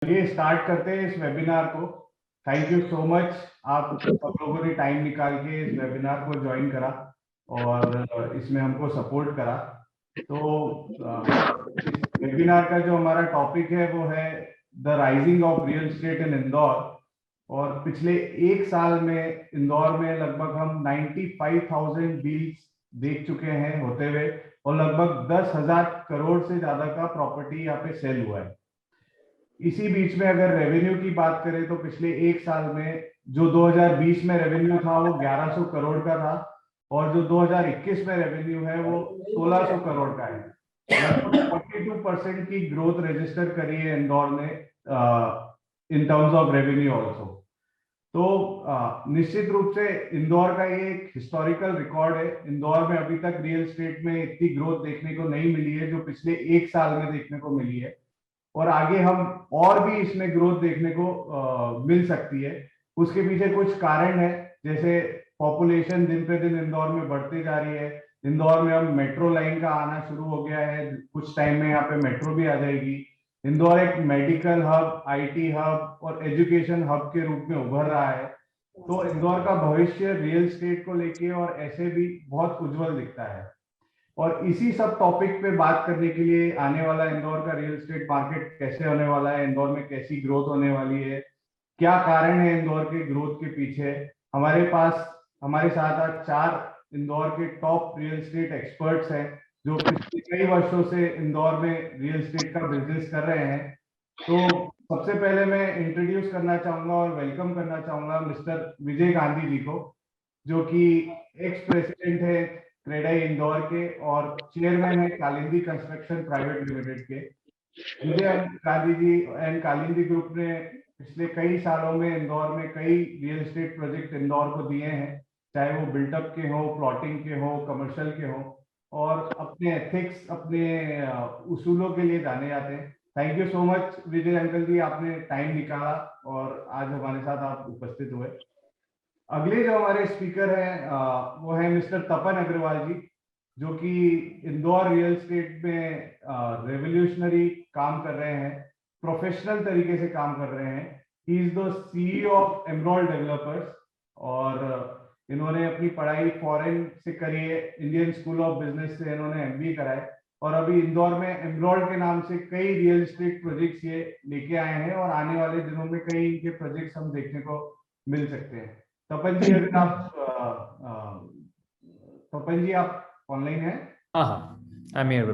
चलिए स्टार्ट करते हैं इस वेबिनार को। थैंक यू सो मच, आप सब लोगों ने टाइम निकाल के इस वेबिनार को ज्वाइन करा और इसमें हमको सपोर्ट करा। तो इस वेबिनार का जो हमारा टॉपिक है वो है the rising of real estate इन इंदौर। और पिछले एक साल में इंदौर में लगभग हम 95,000 डील्स देख चुके हैं होते हुए, और लगभग 10,000 करोड़ से ज्यादा का प्रॉपर्टी यहाँ पे सेल हुआ है। इसी बीच में अगर रेवेन्यू की बात करें तो पिछले एक साल में जो 2020 में रेवेन्यू था वो 1100 करोड़ का था, और जो 2021 में रेवेन्यू है वो 1600 करोड़ का है। लगभग 42% की ग्रोथ रजिस्टर करी है इंदौर ने in terms of revenue also. तो निश्चित रूप से इंदौर का ये एक हिस्टोरिकल रिकॉर्ड है। इंदौर में अभी तक रियल एस्टेट में इतनी ग्रोथ देखने को नहीं मिली है जो पिछले एक साल में देखने को मिली है, और आगे हम और भी इसमें ग्रोथ देखने को मिल सकती है। उसके पीछे कुछ कारण है, जैसे पॉपुलेशन दिन पे दिन इंदौर में बढ़ती जा रही है। इंदौर में अब मेट्रो लाइन का आना शुरू हो गया है, कुछ टाइम में यहाँ पे मेट्रो भी आ जाएगी। इंदौर एक मेडिकल हब, आईटी हब और एजुकेशन हब के रूप में उभर रहा है। तो इंदौर का भविष्य रियल एस्टेट को लेके और ऐसे भी बहुत उज्जवल दिखता है। और इसी सब टॉपिक पे बात करने के लिए आने वाला इंदौर का रियल एस्टेट मार्केट कैसे होने वाला है, इंदौर में कैसी ग्रोथ होने वाली है, क्या कारण है इंदौर के ग्रोथ के पीछे, हमारे साथ आज 4 इंदौर के टॉप रियल एस्टेट एक्सपर्ट्स हैं जो पिछले कई वर्षों से इंदौर में रियल एस्टेट का बिजनेस कर रहे हैं। तो सबसे पहले मैं इंट्रोड्यूस करना चाहूंगा और वेलकम करना चाहूंगा मिस्टर विजय गांधी जी को, जो कि एक्स प्रेसिडेंट है क्रेडाई इंदौर के और चेयरमैन है कालिंदी कंस्ट्रक्शन प्राइवेट लिमिटेड के। विजय गांधी जी एंड कालिंदी ग्रुप ने पिछले कई सालों में इंदौर में कई रियल एस्टेट प्रोजेक्ट इंदौर को दिए हैं, चाहे वो बिल्टअप के हो, प्लॉटिंग के हो, कमर्शियल के हो, और अपने एथिक्स, अपने उसूलों के लिए जाने जाते हैं। Thank you so much Vijay uncle ji, आपने टाइम निकाला और आज हमारे साथ आप उपस्थित हुए। अगले जो हमारे स्पीकर हैं वो है मिस्टर तपन अग्रवाल जी, जो कि इंदौर रियल एस्टेट में रेवोल्यूशनरी काम कर रहे हैं, प्रोफेशनल तरीके से काम कर रहे हैं। He is the CEO of Emerald developers, और इन्होंने अपनी पढ़ाई फॉरेन से करी है, इंडियन स्कूल ऑफ बिजनेस से इन्होंने एमबीए करा है, और अभी इंदौर में एमरॉल्ड के नाम से कई रियल एस्टेट प्रोजेक्ट्स ये लेके आए हैं, और आने वाले दिनों में कई इनके प्रोजेक्ट्स हम देखने को मिल सकते हैं। तपन जी, अगर आप तपन जी आप ऑनलाइन हैं? हाँ, I am here.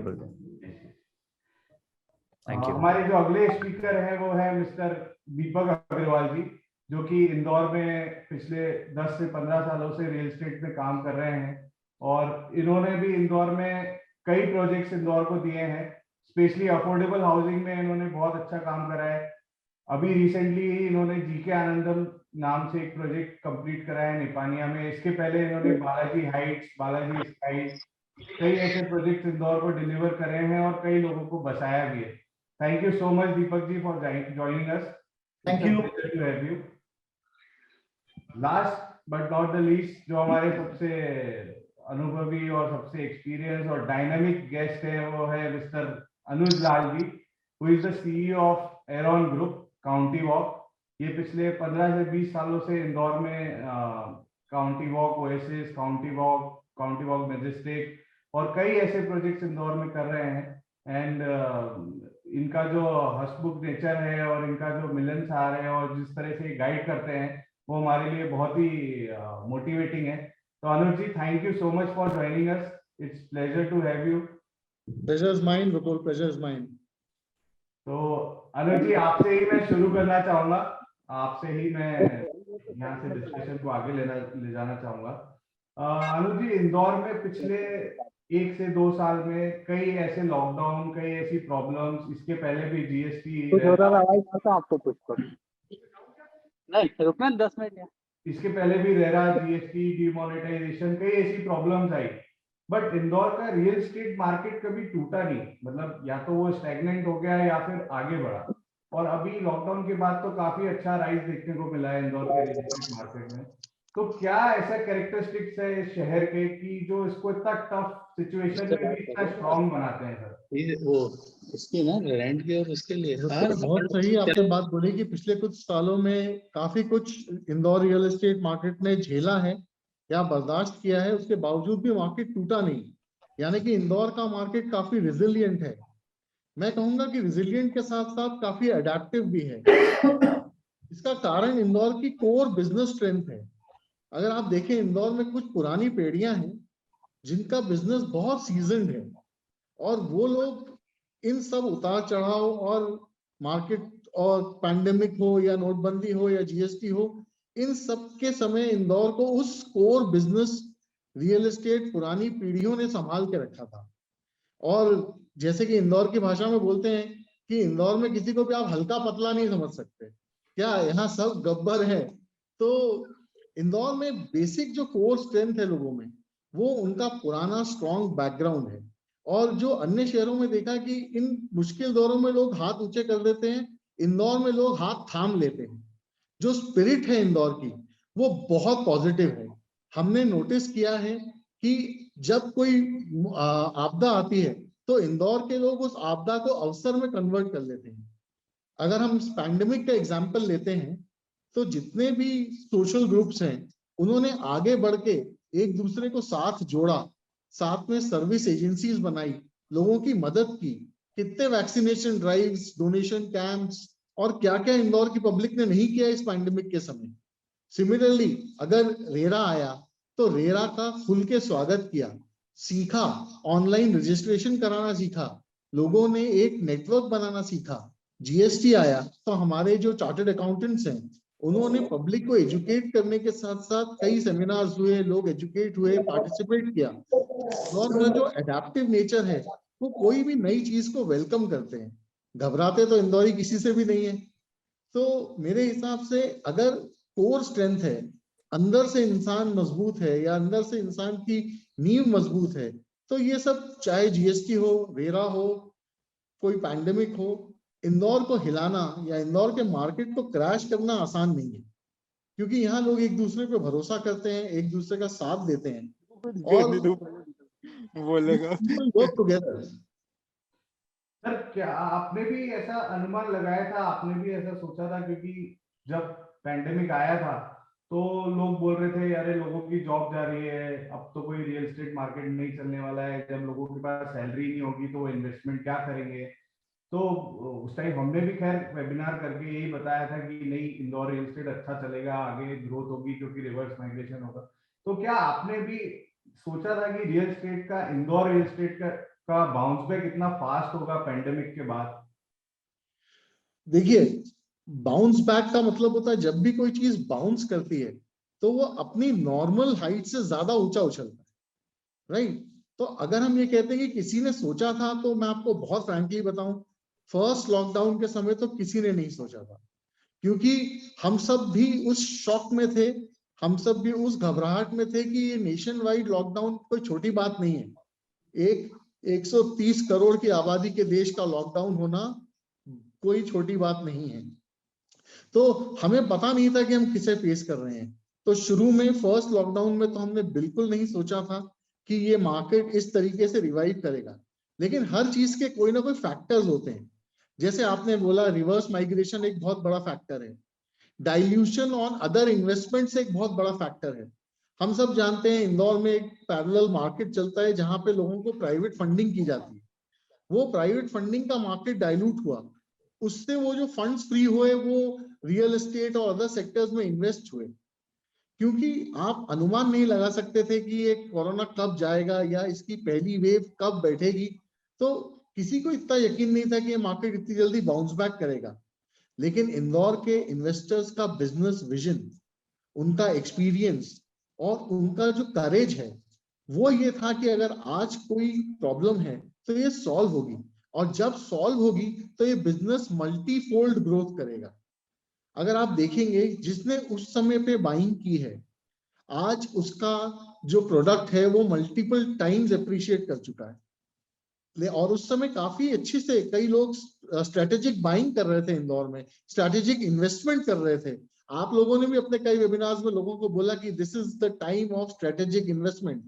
Thank you. हमारे जो अगले स्पीकर हैं वो है मिस्टर दीपक अग्रवाल जी, जो कि इंदौर में पिछले 10 से 15 सालों से रियल एस्टेट में काम कर रहे हैं, और इन्होंने भी इंदौर में कई प्रोजेक्ट्स इंदौर को दिए हैं। स्पेशली अफोर्डेबल हाउसिंग में इन्होंने बहुत अच्छा काम करा है। अभी रिसेंटली ही इन्होंने जीके आनंदम नाम से एक प्रोजेक्ट कंप्लीट करा है निपानिया में। इसके पहले इन्होंने बालाजी हाइट्स, बालाजी स्काइज, कई ऐसे प्रोजेक्ट इंदौर को डिलीवर करे हैं और कई लोगों को बसाया भी है। Thank you so much Deepak ji for joining us. Thank you to have you. Last but not the least, जो हमारे सबसे अनुभवी और सबसे एक्सपीरियंस और डायनामिक गेस्ट है वो है mister Anuj Lal ji, who is the CEO of Aaron group county walk. ये पिछले 15 से 20 सालों से इंदौर में county walk oasis, county walk majestic और कई ऐसे प्रोजेक्ट्स इंदौर में कर रहे हैं। एंड इनका जो हंसमुख नेचर है और इनका जो मिलनसार है और जिस तरह से गाइड करते हैं वो हमारे लिए बहुत ही मोटिवेटिंग है। तो Anuj ji, thank you so much for joining us. It's pleasure to have you. Pleasure is mine Vipul, pleasure is mine. तो अनुज जी, आपसे ही मैं शुरू करना चाहूंगा, आपसे ही मैं यहाँ से डिस्कशन को आगे ले जाना चाहूंगा। अनुज जी, इंदौर में पिछले 1 से 2 साल में कई ऐसे लॉकडाउन, कई ऐसी प्रॉब्लम्स, इसके पहले भी जीएसटी, आपको कुछ नहीं रुकना 10 मिनट, इसके पहले भी रेरा, जीएसटी, डिमोनेटाइजेशन, कई ऐसी प्रॉब्लम्स आई, बट इंदौर का रियल एस्टेट मार्केट कभी टूटा नहीं। मतलब या तो वो स्टैग्नेंट हो गया या फिर आगे बढ़ा, और अभी लॉकडाउन के बाद तो काफी अच्छा राइज देखने को मिला है इंदौर के रियल एस्टेट मार्केट में। तो क्या ऐसा कैरेक्टरिस्टिक्स है इस शहर के कि जो इसको इतना टफ सिचुएशन में भी इतना स्ट्रांग बनाते हैं सर? ये वो इसकी ना रेंट की और उसके लिए बहुत सही आपने बात बोली कि पिछले कुछ सालों में काफी कुछ इंदौर रियल एस्टेट मार्केट ने झेला है या बर्दाश्त किया है, उसके बावजूद भी मार्केट टूटा नहीं। यानी कि इंदौर का मार्केट काफी रिजिलियंट है। मैं कहूंगा कि रिजिलियंट के साथ साथ काफी अडेप्टिव भी है। इसका कारण इंदौर की कोर बिजनेस स्ट्रेंथ है। अगर आप देखें, इंदौर में कुछ पुरानी पीढ़ियां हैं जिनका बिजनेस बहुत सीजनड है, और वो लोग इन सब उतार चढ़ाव और मार्केट और पैंडेमिक हो या नोटबंदी हो या जीएसटी हो, इन सब के समय इंदौर को उस कोर बिजनेस रियल एस्टेट पुरानी पीढ़ियों ने संभाल के रखा था। और जैसे कि इंदौर की भाषा में बोलते हैं कि इंदौर में किसी को भी आप हल्का पतला नहीं समझ सकते, क्या यहाँ सब गब्बर है। तो इंदौर में बेसिक जो कोर स्ट्रेंथ है लोगों में, वो उनका पुराना स्ट्रॉन्ग बैकग्राउंड है। और जो अन्य शहरों में देखा कि इन मुश्किल दौरों में लोग हाथ ऊंचे कर देते हैं, इंदौर में लोग हाथ थाम लेते हैं। जो स्पिरिट है इंदौर की, वो बहुत पॉजिटिव है। हमने नोटिस किया है कि जब कोई आपदा आती है तो इंदौर के लोग उस आपदा को अवसर में कन्वर्ट कर लेते हैं। अगर हम पैंडेमिक का एग्जाम्पल लेते हैं तो जितने भी सोशल ग्रुप्स हैं उन्होंने आगे बढ़ के एक दूसरे को साथ जोड़ा, साथ में सर्विस एजेंसीज बनाई, लोगों की मदद की। कितने वैक्सीनेशन ड्राइव्स, डोनेशन कैंप्स और क्या क्या इंदौर की पब्लिक ने नहीं किया इस पैंडेमिक के समय। सिमिलरली अगर रेरा आया तो रेरा का खुल के स्वागत किया, सीखा, ऑनलाइन रजिस्ट्रेशन कराना सीखा, लोगों ने एक नेटवर्क बनाना सीखा। जीएसटी आया तो हमारे जो चार्टर्ड अकाउंटेंट्स हैं उन्होंने पब्लिक को एजुकेट करने के साथ साथ कई सेमिनार्स हुए, लोग एजुकेट हुए, पार्टिसिपेट किया। और का जो एडेप्टिव नेचर है, वो कोई भी नई चीज को वेलकम करते हैं, घबराते तो इंदौरी किसी से भी नहीं है। तो मेरे हिसाब से अगर कोर स्ट्रेंथ है, अंदर से इंसान मजबूत है या अंदर से इंसान की नींव मजबूत है, तो ये सब चाहे जीएसटी हो, रेरा हो, कोई पैंडेमिक हो, इंदौर को हिलाना या इंदौर के मार्केट को क्रैश करना आसान नहीं है। क्योंकि यहाँ लोग एक दूसरे पे भरोसा करते हैं, एक दूसरे का साथ देते हैं और बोलेगा वर्क टुगेदर। सर क्या आपने भी ऐसा अनुमान लगाया था, आपने भी ऐसा सोचा था? क्योंकि जब पैंडेमिक आया था तो लोग बोल रहे थे अरे लोगों की जॉब जा रही है, अब तो कोई रियल एस्टेट मार्केट नहीं चलने वाला है, जब लोगों के पास सैलरी नहीं होगी तो वो इन्वेस्टमेंट क्या करेंगे। तो उस टाइम हमने भी खैर वेबिनार करके यही बताया था कि नहीं, इंदौर रियल एस्टेट अच्छा चलेगा, आगे ग्रोथ होगी क्योंकि रिवर्स माइग्रेशन होगा। तो क्या आपने भी सोचा था कि रियल एस्टेट का, इंदौर रियल एस्टेट का बाउंस बैक इतना फास्ट होगा पैंडेमिक के बाद? देखिए, बाउंस बैक का मतलब होता है जब भी कोई चीज बाउंस करती है तो वो अपनी नॉर्मल हाइट से ज्यादा ऊंचा उछलता है, राइट। तो अगर हम ये कहते हैं कि किसी ने सोचा था, तो मैं आपको बहुत फ्रैंकली बताऊं, फर्स्ट लॉकडाउन के समय तो किसी ने नहीं सोचा था, क्योंकि हम सब भी उस शॉक में थे, हम सब भी उस घबराहट में थे कि ये नेशन वाइड लॉकडाउन कोई छोटी बात नहीं है। एक 130 करोड़ की आबादी के देश का लॉकडाउन होना कोई छोटी बात नहीं है। तो हमें पता नहीं था कि हम किसे फेस कर रहे हैं। तो शुरू में फर्स्ट लॉकडाउन में तो हमने बिल्कुल नहीं सोचा था कि ये मार्केट इस तरीके से रिवाइव करेगा। लेकिन हर चीज के कोई ना कोई फैक्टर्स होते हैं। जैसे आपने बोला, रिवर्स माइग्रेशन एक बहुत बड़ा फैक्टर है, डाइल्यूशन ऑन अदर इन्वेस्टमेंट्स एक बहुत बड़ा फैक्टर है। हम सब जानते हैं इंदौर में एक पैरेलल मार्केट चलता है जहां पे लोगों को प्राइवेट फंडिंग की जाती है। वो प्राइवेट फंडिंग का मार्केट डाइल्यूट हुआ, उससे वो जो फंड्स फ्री हुए वो रियल एस्टेट और अदर सेक्टर्स में इन्वेस्ट हुए। क्योंकि आप अनुमान नहीं लगा सकते थे कि ये कोरोना कब जाएगा या इसकी पहली वेव कब बैठेगी, तो किसी को इतना यकीन नहीं था कि ये मार्केट इतनी जल्दी बाउंस बैक करेगा। लेकिन इंदौर के इन्वेस्टर्स का बिजनेस विजन, उनका एक्सपीरियंस और उनका जो करेज है, वो ये था कि अगर आज कोई प्रॉब्लम है तो ये सॉल्व होगी, और जब सॉल्व होगी तो ये बिजनेस मल्टीफोल्ड ग्रोथ करेगा। अगर आप देखेंगे, जिसने उस समय पे बाइंग की है, आज उसका जो प्रोडक्ट है वो मल्टीपल टाइम्स अप्रिशिएट कर चुका है। और उस समय काफी अच्छे से कई लोग स्ट्रेटेजिक बाइंग कर रहे थे इंदौर में, स्ट्रेटेजिक इन्वेस्टमेंट कर रहे थे। आप लोगों ने भी अपने कई वेबिनार्स में लोगों को बोला कि this is the time of strategic investment.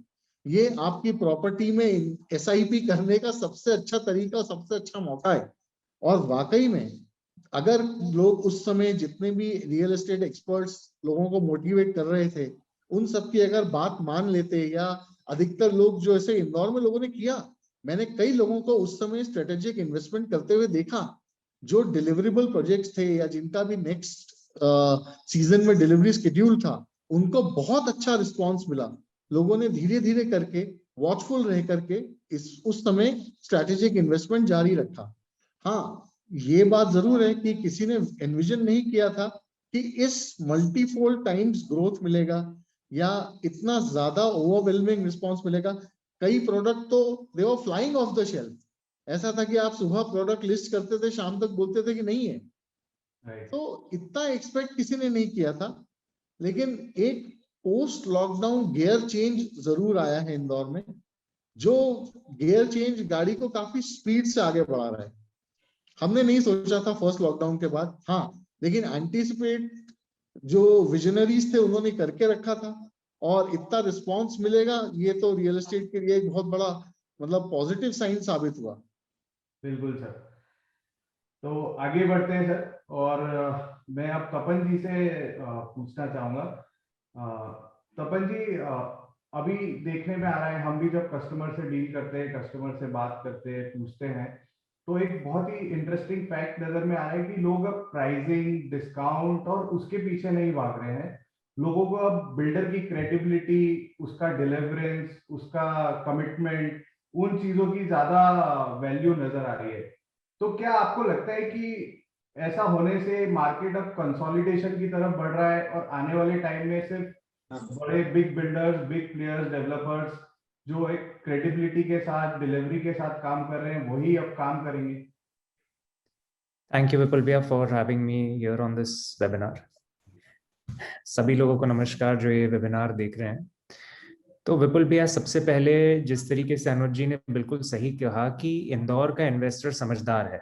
ये आपकी प्रॉपर्टी में एसआईपी करने का सबसे अच्छा तरीका, सबसे अच्छा मौका है। और वाकई में अगर लोग उस समय जितने भी रियल एस्टेट एक्सपर्ट्स लोगों को मोटिवेट कर रहे थे, उन सबकी अगर बात मान लेते, या अधिकतर लोग जो ऐसे इंदौर में लोगों ने किया, मैंने कई लोगों को उस समय स्ट्रेटेजिक इन्वेस्टमेंट करते हुए देखा, जो डिलीवरेबल प्रोजेक्ट्स थे या जिनका भी नेक्स्ट सीजन में डिलीवरी शेड्यूल था, उनको बहुत अच्छा रिस्पॉन्स मिला। लोगों ने धीरे धीरे करके, वॉचफुल रह करके उस समय स्ट्रेटेजिक इन्वेस्टमेंट जारी रखा। हाँ, ये बात जरूर है कि किसी ने एनविजन नहीं किया था कि इस मल्टीफोल्ड टाइम्स ग्रोथ मिलेगा या इतना ज्यादा ओवरवेलमिंग रिस्पॉन्स मिलेगा। कई प्रोडक्ट तो they were flying off the shelf. ऐसा था कि आप सुबह प्रोडक्ट लिस्ट करते थे, शाम तक बोलते थे कि नहीं है। तो इतना एक्सपेक्ट किसी ने नहीं किया था। लेकिन एक पोस्ट लॉकडाउन गियर चेंज जरूर आया है इंदौर में, जो गियर चेंज गाड़ी को काफी स्पीड से आगे बढ़ा रहा है। हमने नहीं सोचा था फर्स्ट लॉकडाउन के बाद, हाँ, लेकिन एंटीसिपेट जो विजनरीज थे उन्होंने करके रखा था, और इतना रिस्पांस मिलेगा, ये तो रियल एस्टेट के लिए एक बहुत बड़ा मतलब पॉजिटिव साइन साबित हुआ। बिल्कुल सर। तो आगे बढ़ते हैं सर, और मैं अब तपन जी से पूछना चाहूंगा। तपन जी, अभी देखने में आ रहा है, हम भी जब कस्टमर से डील करते हैं, कस्टमर से बात करते हैं, पूछते हैं, तो एक बहुत ही इंटरेस्टिंग फैक्ट नजर में आ रहा है कि लोग अब प्राइसिंग, डिस्काउंट और उसके पीछे नहीं भाग रहे हैं। लोगों को अब बिल्डर की क्रेडिबिलिटी, उसका डिलीवरेंस, उसका कमिटमेंट, उन चीजों की ज्यादा वैल्यू नजर आ रही है। तो क्या आपको लगता है कि ऐसा होने से मार्केट अब कंसोलिडेशन की तरफ बढ़ रहा है, और आने वाले टाइम में सिर्फ बड़े big builders, big players, developers जो एक क्रेडिबिलिटी के साथ, डिलीवरी के साथ काम कर रहे हैं, वही अब काम करेंगे? Thank you, Vipul Bhaiya, for having me here on this webinar. सभी लोगों को नमस्कार जो ये वेबिनार देख रहे हैं। तो विपुल भैया, सबसे पहले जिस तरीके से अनुज जी ने बिल्कुल सही कहा कि इंदौर का इन्वेस्टर समझदार है,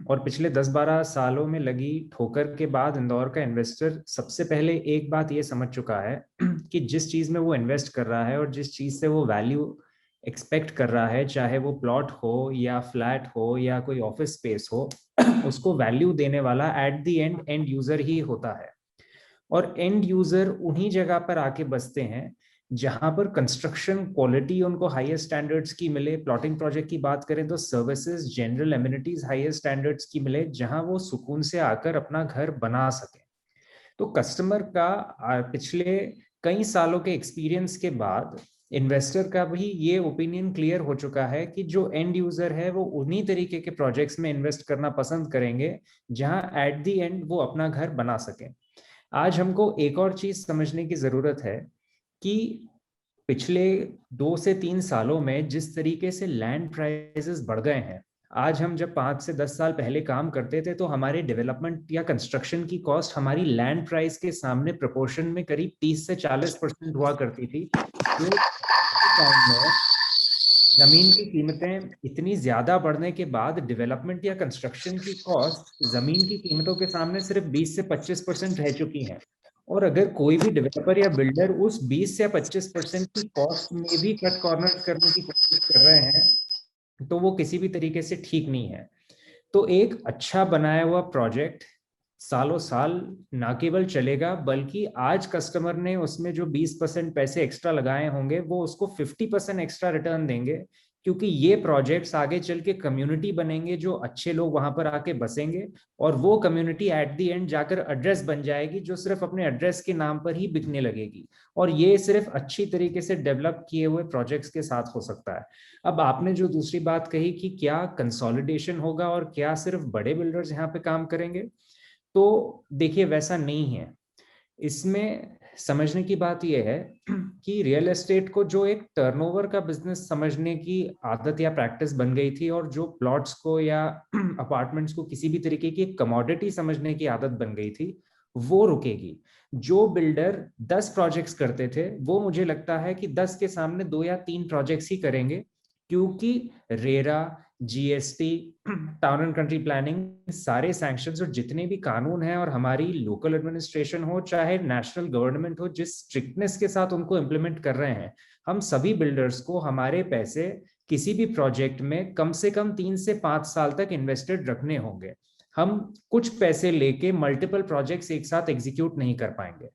और पिछले 10-12 सालों में लगी ठोकर के बाद इंदौर का इन्वेस्टर सबसे पहले एक बात ये समझ चुका है कि जिस चीज में वो इन्वेस्ट कर रहा है और जिस चीज से वो वैल्यू एक्सपेक्ट कर रहा है, चाहे वो प्लॉट हो या फ्लैट हो या कोई ऑफिस स्पेस हो, उसको वैल्यू देने वाला एट द एंड यूजर ही होता है। और एंड यूजर उन्हीं जगह पर आके बसते हैं जहां पर कंस्ट्रक्शन क्वालिटी उनको हाईएस्ट स्टैंडर्ड्स की मिले। प्लॉटिंग प्रोजेक्ट की बात करें तो services, general amenities highest standards की मिले, जहां वो सुकून से आकर अपना घर बना सके। तो कस्टमर का पिछले कई सालों के एक्सपीरियंस के बाद इन्वेस्टर का भी ये ओपिनियन क्लियर हो चुका है कि जो एंड यूजर है वो उन्हीं तरीके के प्रोजेक्ट्स में इन्वेस्ट करना पसंद करेंगे जहां एट द एंड वो अपना घर बना सके। आज हमको एक और चीज समझने की जरूरत है कि पिछले 2 से 3 सालों में जिस तरीके से लैंड प्राइसेस बढ़ गए हैं, आज हम जब 5 से 10 साल पहले काम करते थे तो हमारे डेवलपमेंट या कंस्ट्रक्शन की कॉस्ट हमारी लैंड प्राइस के सामने प्रोपोर्शन में करीब 30 से 40% हुआ करती थी। जमीन की कीमतें इतनी ज्यादा बढ़ने के बाद डेवलपमेंट या कंस्ट्रक्शन की कॉस्ट जमीन की कीमतों के सामने सिर्फ 20 से 25% रह चुकी है। और अगर कोई भी डेवलपर या बिल्डर उस 20 से 25% की कॉस्ट में भी कट कॉर्नर करने की कोशिश कर रहे हैं, तो वो किसी भी तरीके से ठीक नहीं है। तो एक अच्छा बनाया हुआ प्रोजेक्ट सालों साल ना केवल चलेगा, बल्कि आज कस्टमर ने उसमें जो 20% पैसे एक्स्ट्रा लगाए होंगे वो उसको 50% एक्स्ट्रा रिटर्न देंगे, क्योंकि ये प्रोजेक्ट्स आगे चल के कम्युनिटी बनेंगे, जो अच्छे लोग वहां पर आके बसेंगे, और वो कम्युनिटी एट द एंड जाकर एड्रेस बन जाएगी जो सिर्फ अपने एड्रेस के नाम पर ही बिकने लगेगी। और ये सिर्फ अच्छी तरीके से डेवलप किए हुए प्रोजेक्ट्स के साथ हो सकता है। अब आपने जो दूसरी बात कही कि क्या कंसोलिडेशन होगा और क्या सिर्फ बड़े बिल्डर्स यहाँ पे काम करेंगे, तो देखिए वैसा नहीं है। इसमें समझने की बात यह है कि रियल एस्टेट को जो एक टर्नओवर का बिजनेस समझने की आदत या प्रैक्टिस बन गई थी, और जो प्लॉट्स को या अपार्टमेंट्स को किसी भी तरीके की कमोडिटी समझने की आदत बन गई थी, वो रुकेगी। जो बिल्डर 10 प्रोजेक्ट्स करते थे वो मुझे लगता है कि 10 के सामने 2 या 3 प्रोजेक्ट्स ही करेंगे, क्योंकि RERA, GST, town and country planning, सारे सैंक्शंस और जितने भी कानून हैं और हमारी लोकल एडमिनिस्ट्रेशन हो चाहे नेशनल गवर्नमेंट हो, जिस स्ट्रिक्टनेस के साथ उनको इम्प्लीमेंट कर रहे हैं, हम सभी बिल्डर्स को हमारे पैसे किसी भी प्रोजेक्ट में कम से कम 3 से 5 साल तक इन्वेस्टेड रखने होंगे। हम कुछ पैसे लेके मल्टीपल प्रोजेक्ट्स एक साथ एग्जीक्यूट नहीं कर पाएंगे।